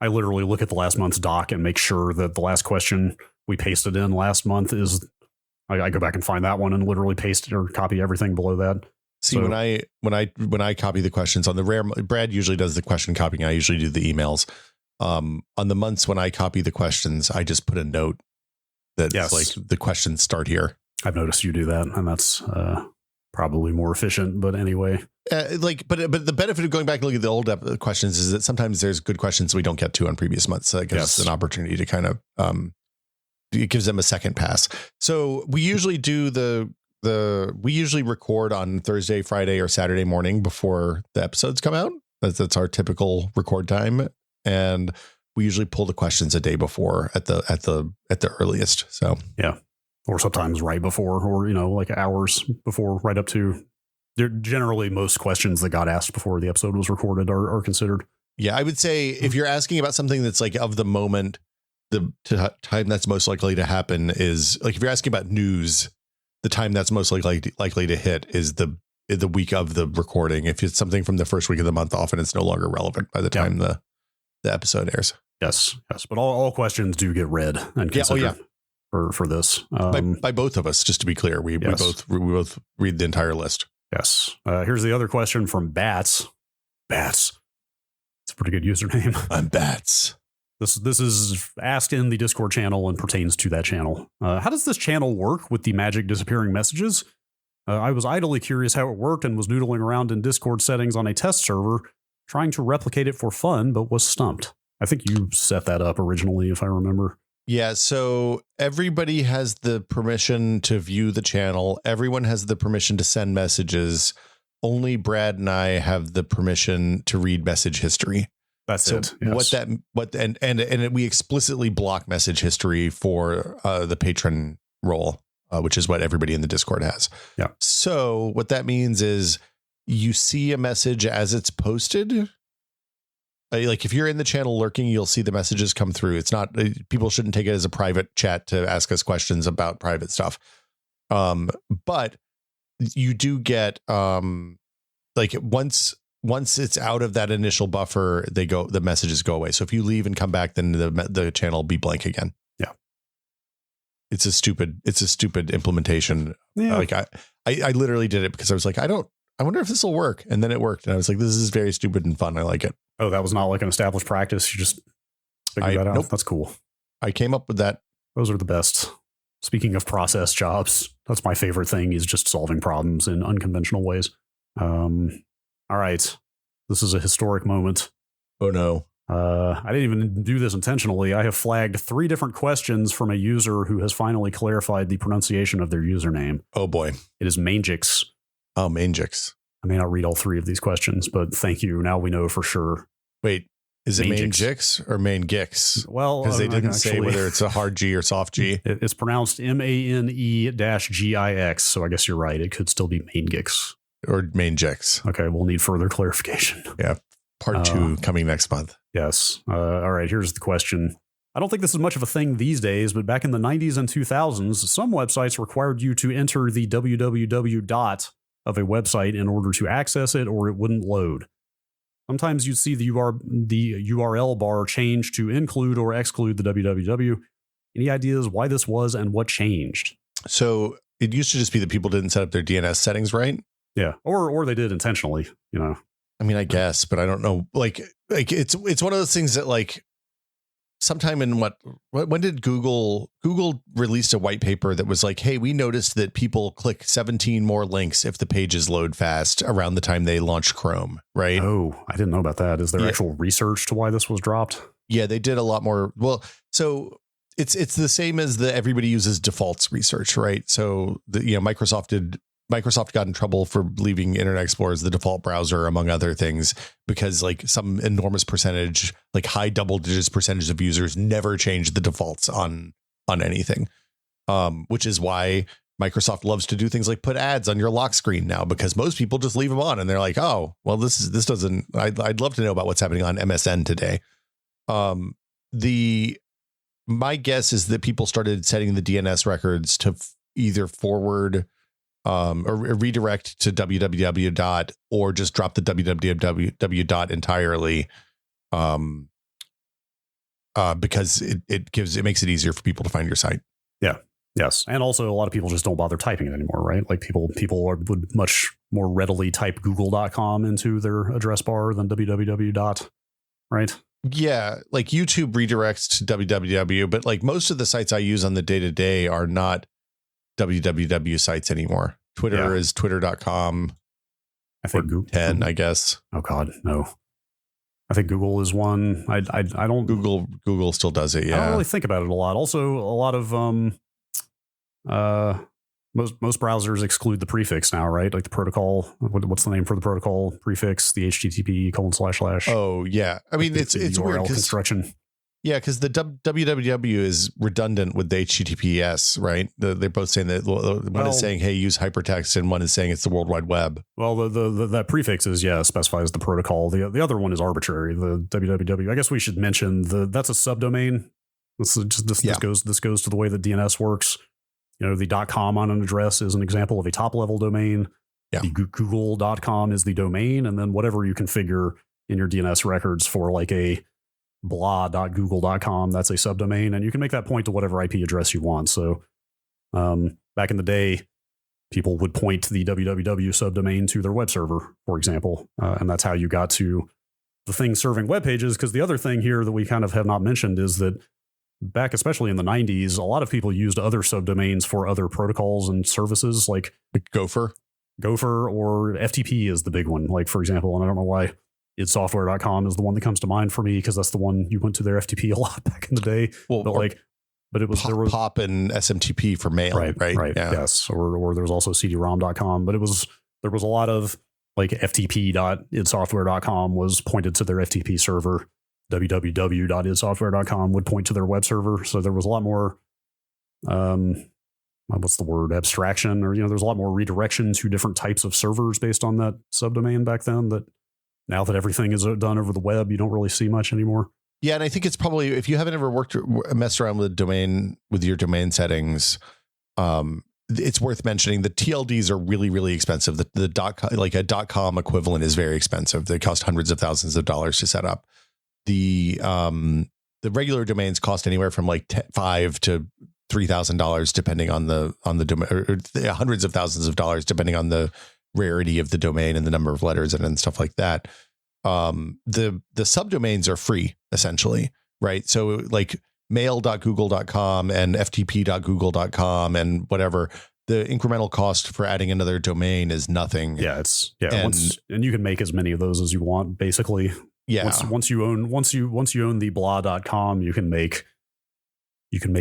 literally look at the last month's doc and make sure that the last question we pasted in last month is. I go back and find that one and literally paste it or copy everything below that. See, when I copy the questions on the rare, Brad usually does the question copying. I usually do the emails. On the months when I copy the questions, I just put a note that's like the questions start here. I've noticed you do that, and that's probably more efficient. But anyway, but the benefit of going back and looking at the old questions is that sometimes there's good questions we don't get to on previous months. So it gives us an opportunity to kind of it gives them a second pass. So we usually do we usually record on Thursday, Friday, or Saturday morning before the episodes come out. That's our typical record time. And we usually pull the questions a day before at the earliest. So yeah. Or sometimes right before, or, like hours before, right up to. They're generally most questions that got asked before the episode was recorded are considered. Yeah, I would say if you're asking about something that's like of the moment, the time that's most likely to happen is like if you're asking about news, the time that's most likely to hit is the week of the recording. If it's something from the first week of the month, often it's no longer relevant by the time the episode airs. Yes. But all questions do get read and considered for this by both of us. Just to be clear, we both read the entire list. Yes. Here's the other question from Bats. It's a pretty good username. I'm Bats. This is asked in the Discord channel and pertains to that channel. How does this channel work with the magic disappearing messages? I was idly curious how it worked and was noodling around in Discord settings on a test server, trying to replicate it for fun, but was stumped. I think you set that up originally, if I remember. Yeah, so everybody has the permission to view the channel. Everyone has the permission to send messages. Only Brad and I have the permission to read message history. That's it. Yes. We explicitly block message history for the patron role, which is what everybody in the Discord has. Yeah. So what that means is you see a message as it's posted. Like if you're in the channel lurking, you'll see the messages come through. It's not, people shouldn't take it as a private chat to ask us questions about private stuff. But you do get like once it's out of that initial buffer, the messages go away. So if you leave and come back, then the channel will be blank again. Yeah. It's a stupid implementation. Yeah. Like I literally did it because I was like, I wonder if this will work. And then it worked. And I was like, this is very stupid and fun. I like it. Oh, that was not like an established practice. You just figured that out. Nope. That's cool. I came up with that. Those are the best. Speaking of process jobs, that's my favorite thing, is just solving problems in unconventional ways. All right. This is a historic moment. Oh, no. I didn't even do this intentionally. I have flagged 3 different questions from a user who has finally clarified the pronunciation of their username. Oh, boy. It is Mangix. Oh, Mangix. I may not read all 3 of these questions, but thank you. Now we know for sure. Wait, is it Mangix or Mangix? Well, because they didn't say whether it's a hard G or soft G. It's pronounced MANE-GIX. So I guess you're right. It could still be Mangix. Or Mangix. Okay, we'll need further clarification. Yeah, part 2 coming next month. Yes. All right, here's the question. I don't think this is much of a thing these days, but back in the 90s and 2000s, some websites required you to enter the www dot of a website in order to access it, or it wouldn't load. Sometimes you'd see the URL bar change to include or exclude the www. Any ideas why this was and what changed? So it used to just be that people didn't set up their DNS settings right. Yeah, or they did intentionally. I mean, I guess, but I don't know. Like it's one of those things that like sometime in when did Google released a white paper that was like, hey, we noticed that people click 17 more links if the pages load fast around the time they launched Chrome, right? Oh, I didn't know about that. Is there actual research to why this was dropped? Yeah, they did a lot more. Well, so it's the same as the everybody uses defaults research, right? So Microsoft got in trouble for leaving Internet Explorer as the default browser, among other things, because like some enormous percentage, like high double digits percentage of users never change the defaults on anything, which is why Microsoft loves to do things like put ads on your lock screen now, because most people just leave them on and they're like, oh, well, this doesn't. I'd love to know about what's happening on MSN today. My guess is that people started setting the DNS records to either forward or redirect to www dot, or just drop the www dot entirely, because it makes it easier for people to find your site. Yeah. Yes. And also a lot of people just don't bother typing it anymore, right? Like people would much more readily type google.com into their address bar than www dot, right? Yeah, like YouTube redirects to www, but like most of the sites I use on the day-to-day are not www sites anymore. Twitter is twitter.com. I think Google 10, I guess. Oh God, no. I think Google is one. I don't. Google still does it. Yeah, I don't really think about it a lot. Also, a lot of most browsers exclude the prefix now, right? Like the protocol. What's the name for the protocol prefix? The HTTP://. Oh yeah, I mean it's URL weird construction. Yeah, because the www is redundant with the HTTPS, right? They're both saying that one is saying, hey, use hypertext, and one is saying it's the World Wide Web. Well, that prefix is, specifies the protocol. The other one is arbitrary, the www. I guess we should mention that's a subdomain. This goes to the way that DNS works. You know, the .com on an address is an example of a top-level domain. Yeah. The google.com is the domain, and then whatever you configure in your DNS records for like a blah.google.com, that's a subdomain, and you can make that point to whatever IP address you want. So back in the day, people would point the www subdomain to their web server, for example, and that's how you got to the thing serving web pages. Because the other thing here that we kind of have not mentioned is that back, especially in the 90s, a lot of people used other subdomains for other protocols and services, like Gopher or FTP is the big one. Like, for example, and I don't know why idsoftware.com is the one that comes to mind for me, because that's the one you went to their FTP a lot back in the day. Well, but it was POP and SMTP for mail, right? Yeah. Yes, or there was also cd-rom.com, but there was a lot of like ftp.idsoftware.com was pointed to their FTP server. www.idsoftware.com would point to their web server. So there was a lot more what's the word, abstraction, or there's a lot more redirection to different types of servers based on that subdomain back then, that now that everything is done over the web, you don't really see much anymore. Yeah, and I think it's probably, if you haven't ever messed around with your domain settings, it's worth mentioning the TLDs are really, really expensive. The .com equivalent is very expensive. They cost hundreds of thousands of dollars to set up. The regular domains cost anywhere from like $5,000 to $3,000 depending on the domain, or hundreds of thousands of dollars depending on the rarity of the domain and the number of letters and stuff like that. The subdomains are free essentially, right? So like mail.google.com and ftp.google.com and whatever, the incremental cost for adding another domain is nothing. And you can make as many of those as you want, basically. Yeah. Once you own the blah.com, you can make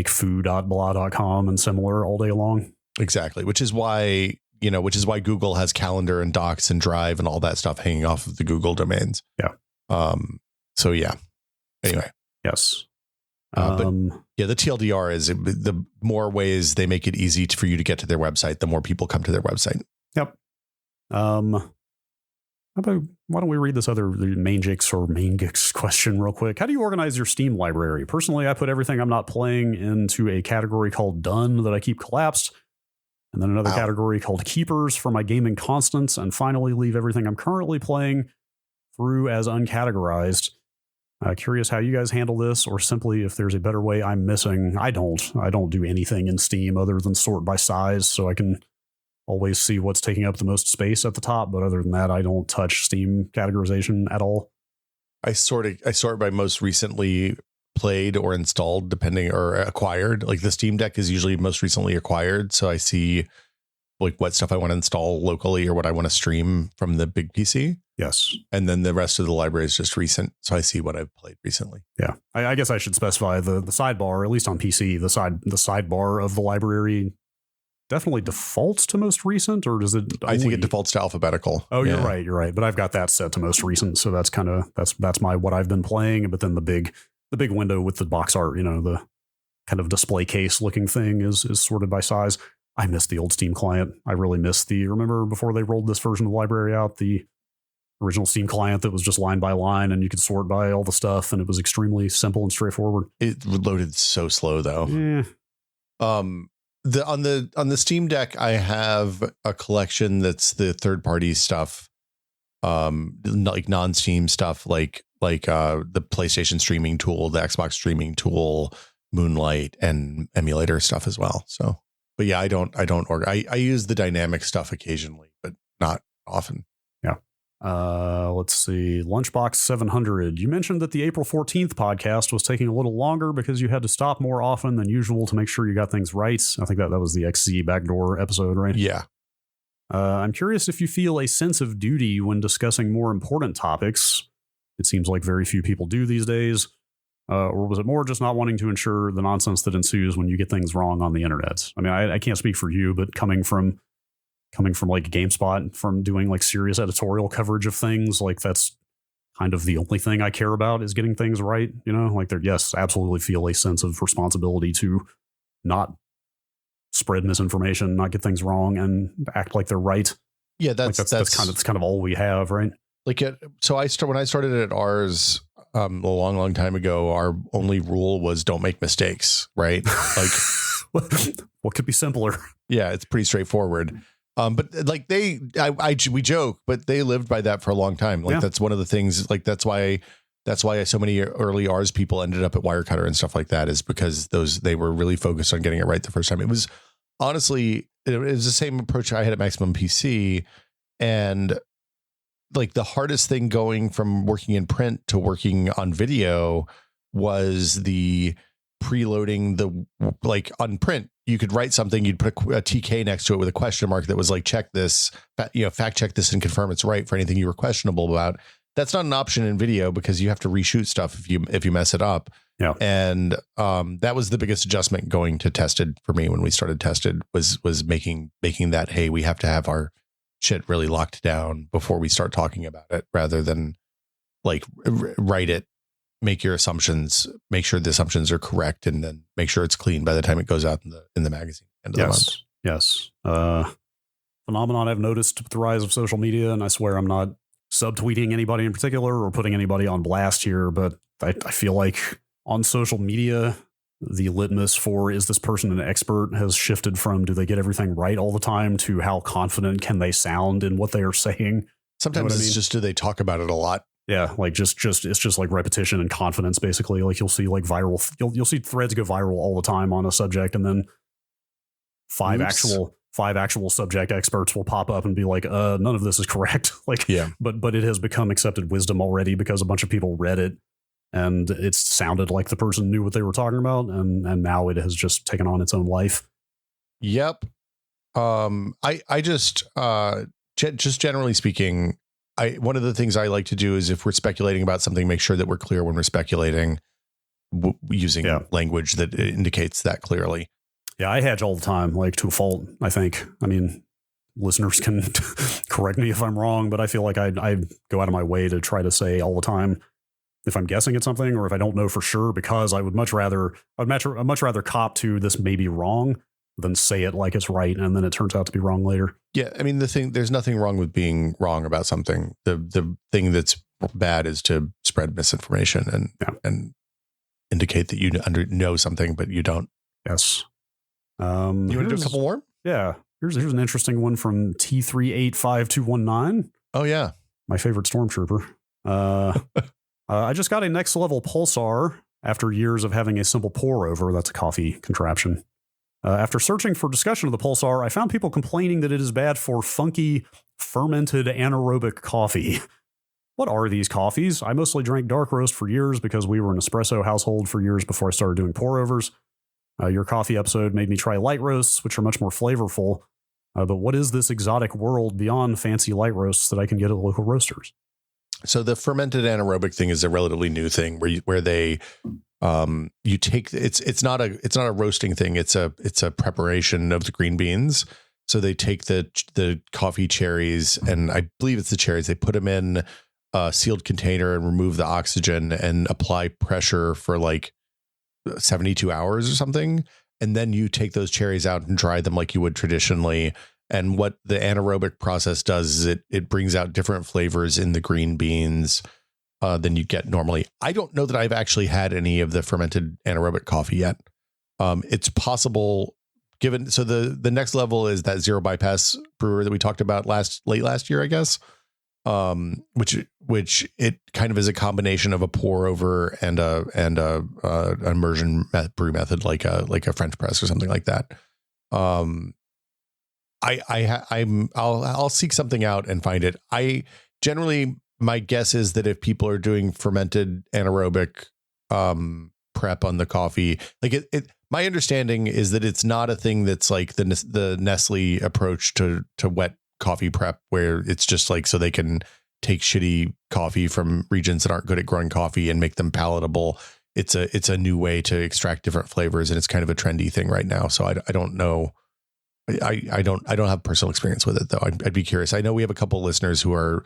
foo.blah.com and similar all day long. Exactly. Which is why Google has Calendar and Docs and Drive and all that stuff hanging off of the Google domains. Yeah. So yeah. Anyway. Yes. The TLDR is the more ways they make it easy for you to get to their website, the more people come to their website. Yep. Why don't we read this other Maingix question real quick? How do you organize your Steam library? Personally, I put everything I'm not playing into a category called Done that I keep collapsed, and then another category called Keepers for my gaming constants, and finally leave everything I'm currently playing through as uncategorized. Curious how you guys handle this, or simply if there's a better way I'm missing. I don't do anything in Steam other than sort by size, so I can always see what's taking up the most space at the top. But other than that, I don't touch Steam categorization at all. I sort by most recently played or installed, depending, or acquired. Like the Steam Deck is usually most recently acquired, so I see like what stuff I want to install locally or what I want to stream from the big PC. Yes. And then the rest of the library is just recent, so I see what I've played recently. Yeah. I guess I should specify the sidebar, at least on PC, the sidebar of the library definitely defaults to most recent, or does it? I think it defaults to alphabetical. Oh, you're right. But I've got that set to most recent, so that's kind of that's my what I've been playing. But then the big window with the box art, the kind of display case looking thing is sorted by size. I miss the old Steam client. I really miss remember before they rolled this version of the library out, the original Steam client that was just line by line and you could sort by all the stuff, and it was extremely simple and straightforward. It loaded so slow though. Yeah. On the Steam Deck, I have a collection that's the third party stuff, like non-Steam stuff, like the PlayStation streaming tool, the Xbox streaming tool, Moonlight, and emulator stuff as well. So, but yeah, I don't order. I use the dynamic stuff occasionally, but not often. Yeah. Let's see. Lunchbox 700. You mentioned that the April 14th podcast was taking a little longer because you had to stop more often than usual to make sure you got things right. I think that was the XZ backdoor episode, right? Yeah. I'm curious if you feel a sense of duty when discussing more important topics. It seems like very few people do these days. Or was it more just not wanting to ensure the nonsense that ensues when you get things wrong on the internet? I mean, I can't speak for you, but coming from like GameSpot, from doing like serious editorial coverage of things, like that's kind of the only thing I care about is getting things right. Like yes, absolutely feel a sense of responsibility to not spread misinformation, not get things wrong, and act like they're right. Yeah, that's kind of all we have, right? Like when I started at ours a long time ago, our only rule was don't make mistakes, right? Like what could be simpler? Yeah, it's pretty straightforward. But like we joke, but they lived by that for a long time. Like that's one of the things, like that's why so many early Rs people ended up at Wirecutter and stuff like that, is because they were really focused on getting it right the first time. It was honestly, it was the same approach I had at Maximum PC. And like the hardest thing going from working in print to working on video was the preloading like on print, you could write something, you'd put a TK next to it with a question mark that was like, check this, fact check this and confirm it's right for anything you were questionable about. That's not an option in video because you have to reshoot stuff if you mess it up. Yeah. And that was the biggest adjustment going to Tested for me when we started Tested was making that, hey, we have to have our shit really locked down before we start talking about it, rather than like write it, make your assumptions, make sure the assumptions are correct, and then make sure it's clean by the time it goes out in the magazine. Yes. Phenomenon I've noticed with the rise of social media, and I swear I'm not subtweeting anybody in particular or putting anybody on blast here, but I feel like on social media, the litmus for is this person an expert has shifted from do they get everything right all the time to how confident can they sound in what they are saying. Sometimes it's just do they talk about it a lot. Yeah, like just it's just like repetition and confidence, basically. Like you'll see like viral, you'll see threads go viral all the time on a subject, and then five actual subject experts will pop up and be like, none of this is correct. Like, yeah, but it has become accepted wisdom already because a bunch of people read it and it sounded like the person knew what they were talking about, and now it has just taken on its own life. Yep. I just generally speaking, one of the things I like to do is if we're speculating about something, make sure that we're clear when we're speculating using language that indicates that clearly. Yeah, I hedge all the time, like to a fault, I think. I mean, listeners can correct me if I'm wrong, but I feel like I go out of my way to try to say all the time if I'm guessing at something or if I don't know for sure, because I'd much rather cop to this may be wrong than say it like it's right and then it turns out to be wrong later. Yeah, I mean, there's nothing wrong with being wrong about something. The thing that's bad is to spread misinformation and indicate that you know something but you don't. Yes. You want to do a couple more? Yeah. Here's an interesting one from T385219. Oh yeah, my favorite stormtrooper. I just got a next level pulsar after years of having a simple pour over. That's a coffee contraption. After searching for discussion of the pulsar, I found people complaining that it is bad for funky, fermented anaerobic coffee. What are these coffees? I mostly drank dark roast for years because we were an espresso household for years before I started doing pour overs. Your coffee episode made me try light roasts, which are much more flavorful. But what is this exotic world beyond fancy light roasts that I can get at local roasters? So the fermented anaerobic thing is a relatively new thing where they you take it's not a roasting thing. It's a preparation of the green beans. So they take the coffee cherries, and I believe it's the cherries. They put them in a sealed container and remove the oxygen and apply pressure for like 72 hours or something. And then you take those cherries out and dry them like you would traditionally. And what the anaerobic process does is it brings out different flavors in the green beans than you get normally. I don't know that I've actually had any of the fermented anaerobic coffee yet. It's possible given. So the next level is that zero bypass brewer that we talked about late last year, I guess. Which it kind of is a combination of a pour over and a immersion brew method, like a French press or something like that. I'll seek something out and find it. My guess is that if people are doing fermented anaerobic prep on the coffee, like my understanding is that it's not a thing that's like the Nestle approach to wet coffee prep, where it's just like so they can take shitty coffee from regions that aren't good at growing coffee and make them palatable. It's a new way to extract different flavors, and it's kind of a trendy thing right now. So I don't know. I don't have personal experience with it though. I'd be curious. I know we have a couple of listeners who are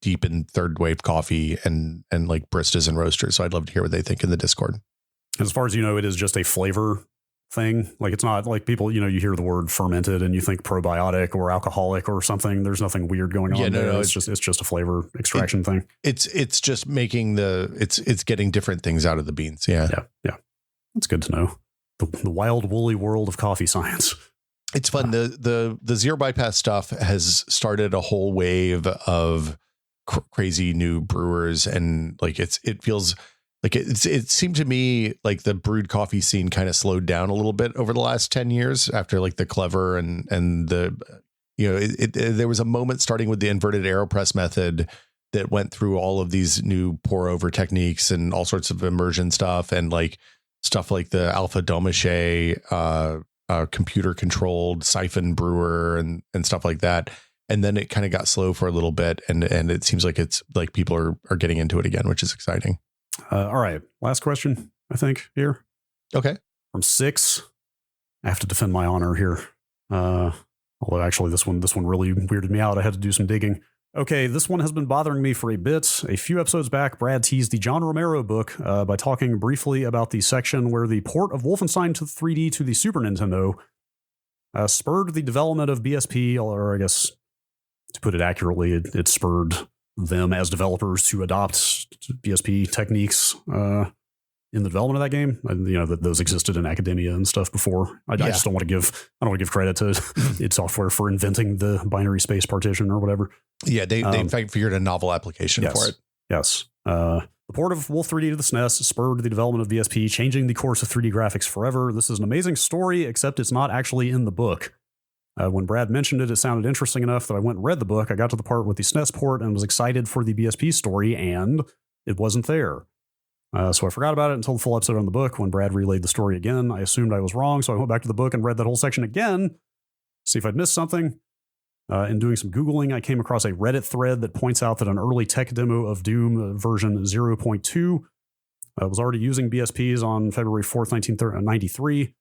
deep in third wave coffee and like baristas and roasters. So I'd love to hear what they think in the Discord. As far as you know, it is just a flavor thing. Like it's not like people, you hear the word fermented and you think probiotic or alcoholic or something. There's nothing weird going on there. No, it's just a flavor extraction thing. It's just making it's getting different things out of the beans. Yeah. That's good to know. The wild woolly world of coffee science. It's fun. The zero bypass stuff has started a whole wave of crazy new brewers, and like it feels like it seemed to me like the brewed coffee scene kind of slowed down a little bit over the last 10 years after like the Clever and the, there was a moment starting with the inverted AeroPress method that went through all of these new pour over techniques and all sorts of immersion stuff, and like stuff like the Alpha Domiche, computer controlled siphon brewer and stuff like that. And then it kind of got slow for a little bit. And it seems like it's like people are getting into it again, which is exciting. All right. Last question, I think, here. Okay. From 6. I have to defend my honor here. Although actually this one really weirded me out. I had to do some digging. Okay, this one has been bothering me for a bit. A few episodes back, Brad teased the John Romero book by talking briefly about the section where the port of Wolfenstein to 3D to the Super Nintendo spurred the development of BSP, or I guess to put it accurately, it spurred them as developers to adopt BSP techniques in the development of that game. That those existed in academia and stuff before. I just don't want to give credit to id Software for inventing the binary space partition or whatever. Yeah, they in fact figured a novel application for it. Yes. The port of Wolf 3D to the SNES spurred the development of BSP, changing the course of 3D graphics forever. This is an amazing story, except it's not actually in the book. When Brad mentioned it, it sounded interesting enough that I went and read the book. I got to the part with the SNES port and was excited for the BSP story, and it wasn't there. So I forgot about it until the full episode on the book. When Brad relayed the story again, I assumed I was wrong, so I went back to the book and read that whole section again, see if I'd missed something. In doing some Googling, I came across a Reddit thread that points out that an early tech demo of Doom version 0.2 was already using BSPs on February 4th, 1993.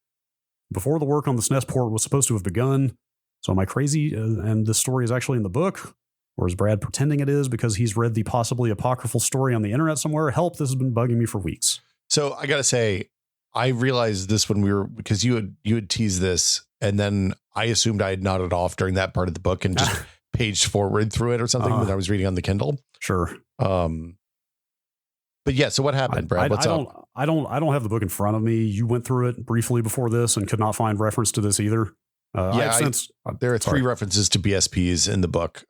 Before the work on the SNES port was supposed to have begun. So am I crazy? And this story is actually in the book? Or is Brad pretending it is because he's read the possibly apocryphal story on the internet somewhere? Help, this has been bugging me for weeks. So I got to say, I realized this when because you had teased this, and then I assumed I had nodded off during that part of the book and just paged forward through it or something when I was reading on the Kindle. Sure. But yeah, so what happened, Brad? What's up? I don't have the book in front of me. You went through it briefly before this and could not find reference to this either. There are 3 references to BSPs in the book.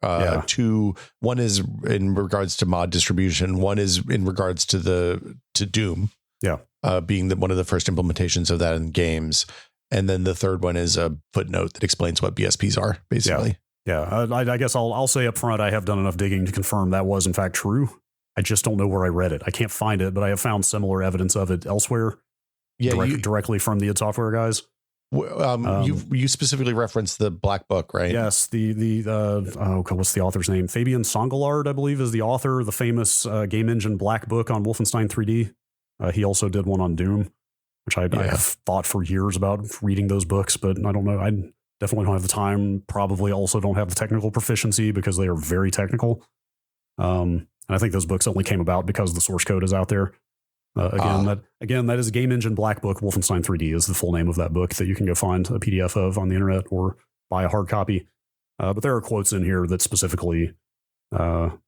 2, one is in regards to mod distribution. One is in regards to Doom. Yeah. Being one of the first implementations of that in games. And then the third one is a footnote that explains what BSPs are, basically. Yeah, I guess I'll say up front, I have done enough digging to confirm that was in fact true. I just don't know where I read it. I can't find it, but I have found similar evidence of it elsewhere. Yeah, directly from the id Software guys. You specifically referenced the Black Book, right? Yes, what's the author's name? Fabian Songelard, I believe, is the author of the famous game engine Black Book on Wolfenstein 3D. He also did one on Doom, which I have thought for years about reading those books, but I don't know. I definitely don't have the time. Probably also don't have the technical proficiency because they are very technical. And I think those books only came about because the source code is out there. That is Game Engine Black Book. Wolfenstein 3D is the full name of that book that you can go find a PDF of on the internet or buy a hard copy. But there are quotes in here that specifically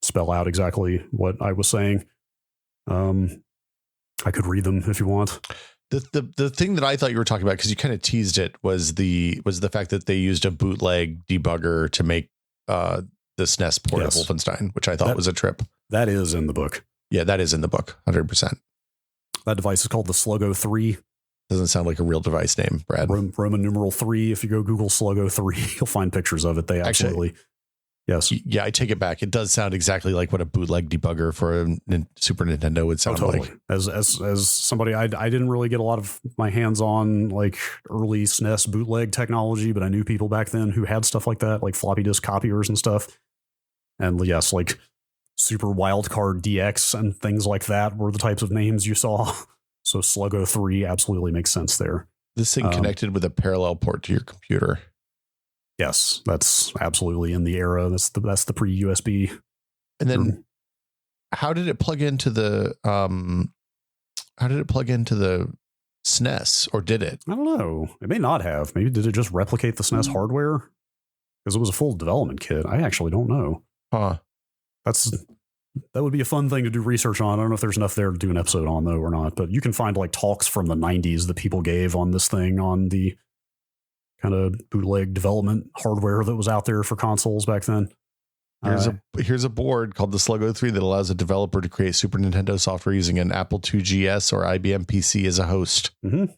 spell out exactly what I was saying. I could read them if you want. The thing that I thought you were talking about, because you kind of teased it, was the fact that they used a bootleg debugger to make the SNES port of Wolfenstein, which I thought was a trip. That is in the book. Yeah, that is in the book, 100%. That device is called the Sluggo 3. Doesn't sound like a real device name, Brad. Roman numeral 3. If you go Google Sluggo 3, you'll find pictures of it. They absolutely... Yes. Yeah, I take it back. It does sound exactly like what a bootleg debugger for a Super Nintendo would sound like. As somebody, I didn't really get a lot of my hands on like early SNES bootleg technology, but I knew people back then who had stuff like that, like floppy disk copiers and stuff. And yes, like Super Wildcard DX and things like that were the types of names you saw. So Sluggo 3 absolutely makes sense there. This thing connected with a parallel port to your computer. Yes, that's absolutely in the era. That's the pre-USB. And then how did it plug into the SNES, or did it? I don't know. It may not have. Maybe did it just replicate the SNES hardware? Because it was a full development kit. I actually don't know. That would be a fun thing to do research on. I don't know if there's enough there to do an episode on though or not, but you can find like talks from the 90s that people gave on this thing, on the kind of bootleg development hardware that was out there for consoles back then. Here's a board called the Sluggo 3 that allows a developer to create Super Nintendo software using an Apple II GS or IBM PC as a host. Mm-hmm.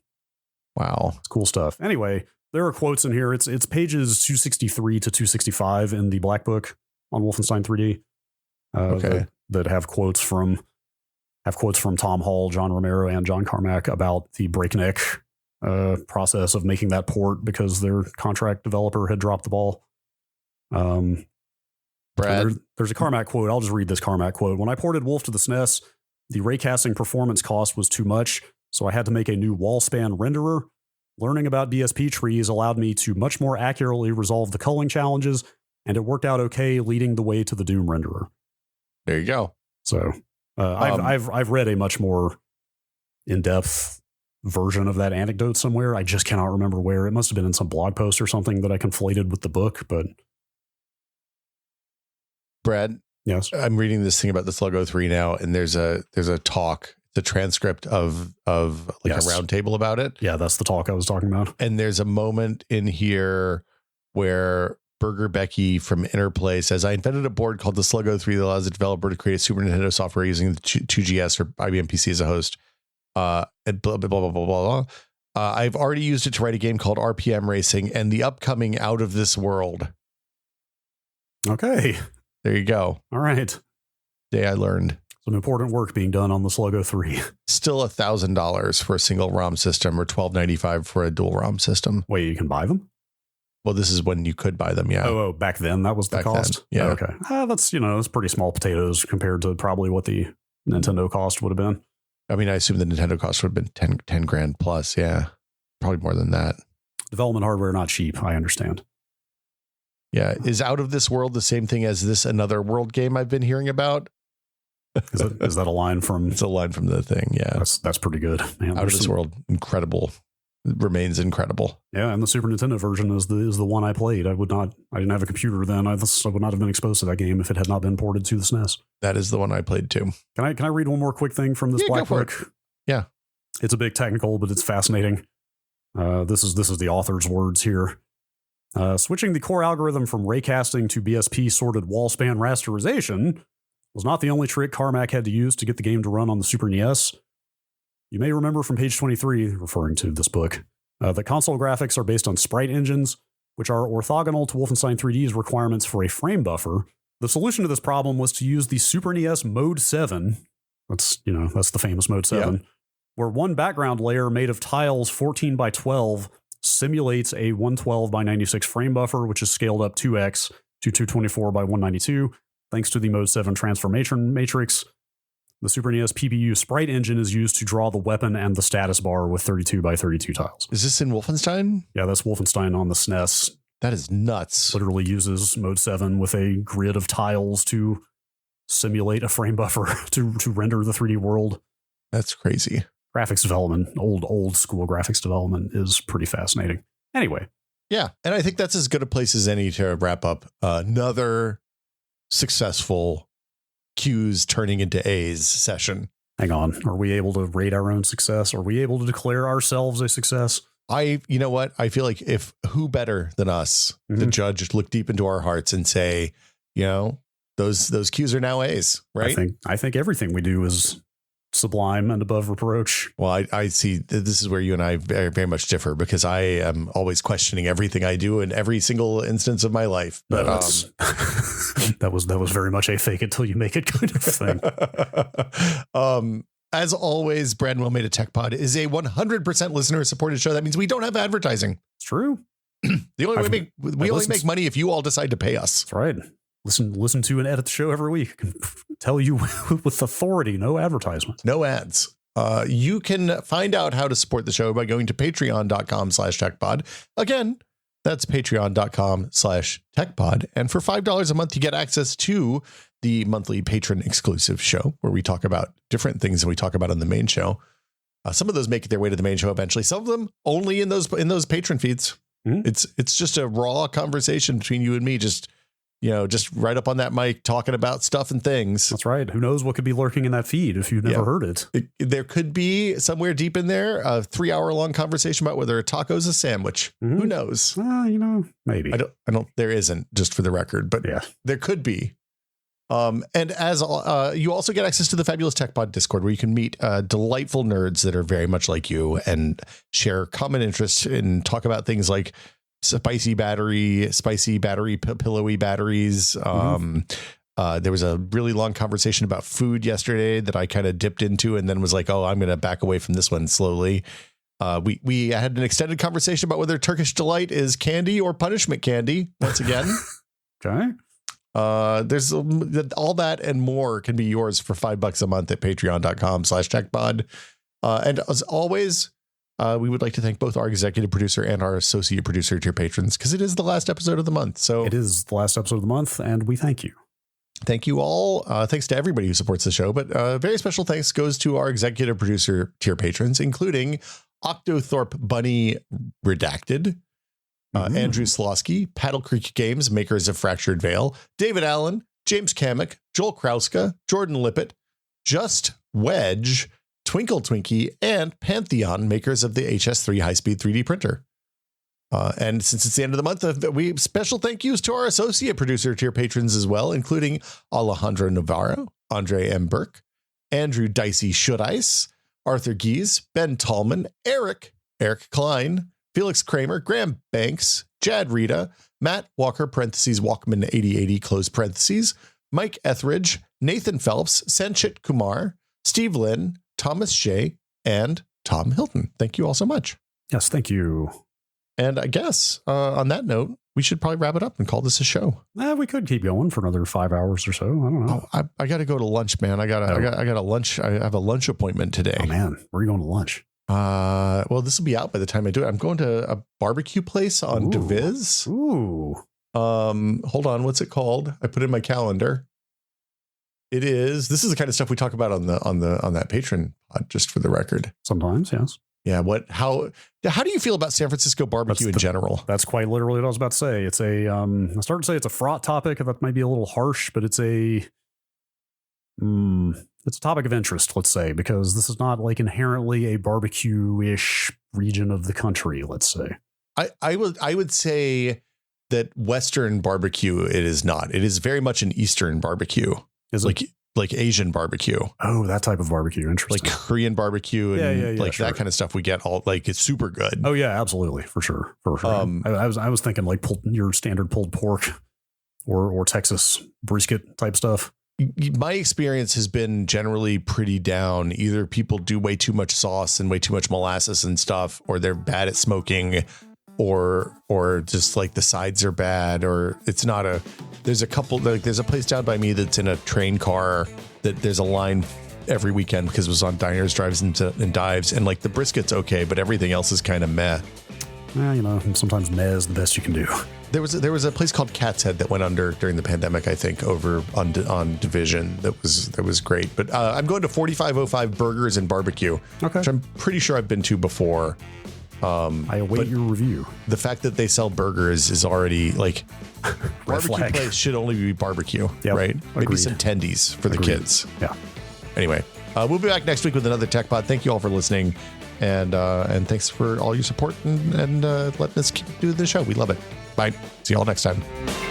Wow. It's cool stuff. Anyway, there are quotes in here. It's pages 263 to 265 in the Black Book on Wolfenstein 3D. That have quotes from Tom Hall, John Romero, and John Carmack about the breakneck process of making that port because their contract developer had dropped the ball. Brad, there's a Carmack quote. I'll just read this Carmack quote. When I ported Wolf to the SNES, the raycasting performance cost was too much, so I had to make a new wall span renderer. Learning about DSP trees allowed me to much more accurately resolve the culling challenges, and it worked out okay, leading the way to the Doom renderer. There you go. So I've read a much more in-depth version of that anecdote somewhere. I just cannot remember where. It must have been in some blog post or something that I conflated with the book. But Brad, yes, I'm reading this thing about the Sluggo 3 now, and there's a talk, the transcript of like a round table about it. Yeah, that's the talk I was talking about. And there's a moment in here where Burger Becky from Interplay says, I invented a board called the Sluggo 3 that allows the developer to create Super Nintendo software using the 2GS or IBM PC as a host. And blah, blah, blah, blah, blah, blah. I've already used it to write a game called RPM Racing and the upcoming Out of This World. Okay. There you go. All right. Day I learned. Some important work being done on the Sluggo 3. Still $1,000 for a single ROM system or $1,295 for a dual ROM system. Wait, you can buy them? Well, this is when you could buy them, yeah. Oh, back then that was the cost? Then, yeah. Oh, okay. That's pretty small potatoes compared to probably what the Nintendo cost would have been. I mean, I assume the Nintendo cost would have been 10 grand plus, yeah. Probably more than that. Development hardware, not cheap, I understand. Yeah. Is Out of This World the same thing as this Another World game I've been hearing about? Is that a line from... It's a line from the thing, yeah. That's pretty good. Man, Out of This World, incredible. It remains incredible. Yeah, and the Super Nintendo version is the one I played. I didn't have a computer then. I would not have been exposed to that game if it had not been ported to the SNES. That is the one I played too. Can I read one more quick thing from this Black Book? Yeah. It's a bit technical, but it's fascinating. This is the author's words here. Switching the core algorithm from raycasting to BSP sorted wall span rasterization was not the only trick Carmack had to use to get the game to run on the Super NES. You may remember from page 23, referring to this book, that console graphics are based on sprite engines, which are orthogonal to Wolfenstein 3D's requirements for a frame buffer. The solution to this problem was to use the Super NES Mode 7. That's the famous Mode 7, where one background layer made of tiles 14 by 12 simulates a 112 by 96 frame buffer, which is scaled up 2x to 224 by 192, thanks to the Mode 7 transformation matrix. The Super NES PPU sprite engine is used to draw the weapon and the status bar with 32 by 32 tiles. Is this in Wolfenstein? Yeah, that's Wolfenstein on the SNES. That is nuts. Literally uses Mode 7 with a grid of tiles to simulate a frame buffer to render the 3D world. That's crazy. Graphics development, old school graphics development is pretty fascinating. Anyway. Yeah, and I think that's as good a place as any to wrap up another successful Q's turning into A's session. Hang on. Are we able to rate our own success? Are we able to declare ourselves a success? You know what? I feel like who better than us to judge, look deep into our hearts and say, those Q's are now A's, right? I think everything we do is sublime and above reproach. Well, I see this is where you and I very, very much differ, because I am always questioning everything I do in every single instance of my life. But that was very much a fake it till you make it kind of thing. As always, Brad and Will Made a Tech Pod is a 100% listener supported show. That means we don't have advertising. It's true. The only way we only make money if you all decide to pay us. That's right. Listen to and edit the show every week. I can tell you with authority, no advertisements. No ads. You can find out how to support the show by going to patreon.com/techpod. Again, that's patreon.com/techpod. And for $5 a month, you get access to the monthly patron exclusive show where we talk about different things than we talk about on the main show. Some of those make their way to the main show eventually. Some of them only in those patron feeds. Mm-hmm. It's just a raw conversation between you and me. Just right up on that mic talking about stuff and things. That's right. Who knows what could be lurking in that feed if you've never heard it. There could be somewhere deep in there a 3-hour-long conversation about whether a taco is a sandwich. Mm-hmm. Who knows? Maybe. I don't. There isn't, just for the record, but there could be. And as you also get access to the Fabulous Tech Pod Discord, where you can meet delightful nerds that are very much like you and share common interests and talk about things like spicy battery, pillowy batteries. There was a really long conversation about food yesterday that I kind of dipped into and then was like, I'm going to back away from this one slowly. We had an extended conversation about whether Turkish Delight is candy or punishment candy once again. Okay. There's all that and more can be yours for $5 a month at patreon.com/techpod. And as always, we would like to thank both our executive producer and our associate producer tier patrons, because it is the last episode of the month. So it is the last episode of the month, and we thank you. Thank you all. Thanks to everybody who supports the show, but very special thanks goes to our executive producer tier patrons, including Octothorpe Bunny Redacted, Andrew Slosky, Paddle Creek Games, makers of Fractured Veil, David Allen, James Kamek, Joel Krauska, Jordan Lippett, Just Wedge, Twinkle Twinkie, and Pantheon, makers of the HS3 high-speed 3D printer. And since it's the end of the month, we special thank yous to our associate producer tier patrons as well, including Alejandro Navarro, Andre M. Burke, Andrew Dicey Should-Ice, Arthur Gies, Ben Tallman, Eric Klein, Felix Kramer, Graham Banks, Jad Rita, Matt Walker, Walkman 8080, close parentheses, Mike Etheridge, Nathan Phelps, Sanchit Kumar, Steve Lynn, Thomas Shea, and Tom Hilton. Thank you all so much. Yes, thank you. And I guess on that note, we should probably wrap it up and call this a show. We could keep going for another 5 hours or so. I don't know. I got to go to lunch, man. I got a lunch. I have a lunch appointment today. Oh man, where are you going to lunch? Well, this will be out by the time I do it. I'm going to a barbecue place on Deviz. Ooh. Hold on. What's it called? I put it in my calendar. This is the kind of stuff we talk about on that Patreon pod, just for the record. Sometimes, yes. Yeah. How do you feel about San Francisco barbecue in general? That's quite literally what I was about to say. It's I started to say it's a fraught topic. That might be a little harsh, but it's a topic of interest, let's say, because this is not like inherently a barbecue-ish region of the country, let's say. I would say that Western barbecue, it is not. It is very much an Eastern barbecue. Is like it? like Asian barbecue. Oh, that type of barbecue. Interesting. Like Korean barbecue and like sure. that kind of stuff. We get all like, it's super good. Oh yeah, absolutely. For sure. I was thinking like your standard pulled pork or Texas brisket type stuff. My experience has been generally pretty down. Either people do way too much sauce and way too much molasses and stuff, or they're bad at smoking, or just like the sides are bad, or it's not there's a couple, like there's a place down by me that's in a train car that there's a line every weekend because it was on Diners, Drives and Dives, and like the brisket's okay, but everything else is kind of meh. Well, sometimes meh is the best you can do. There was a place called Cat's Head that went under during the pandemic, I think, over on Division. That was great. But I'm going to 4505 Burgers and Barbecue, which I'm pretty sure I've been to before. I await your review. The fact that they sell burgers is already like barbecue place should only be barbecue, right? Agreed. Maybe some tendies for the kids. Yeah. Anyway, we'll be back next week with another Tech Pod. Thank you all for listening. And thanks for all your support and letting us do the show. We love it. Bye. See you all next time.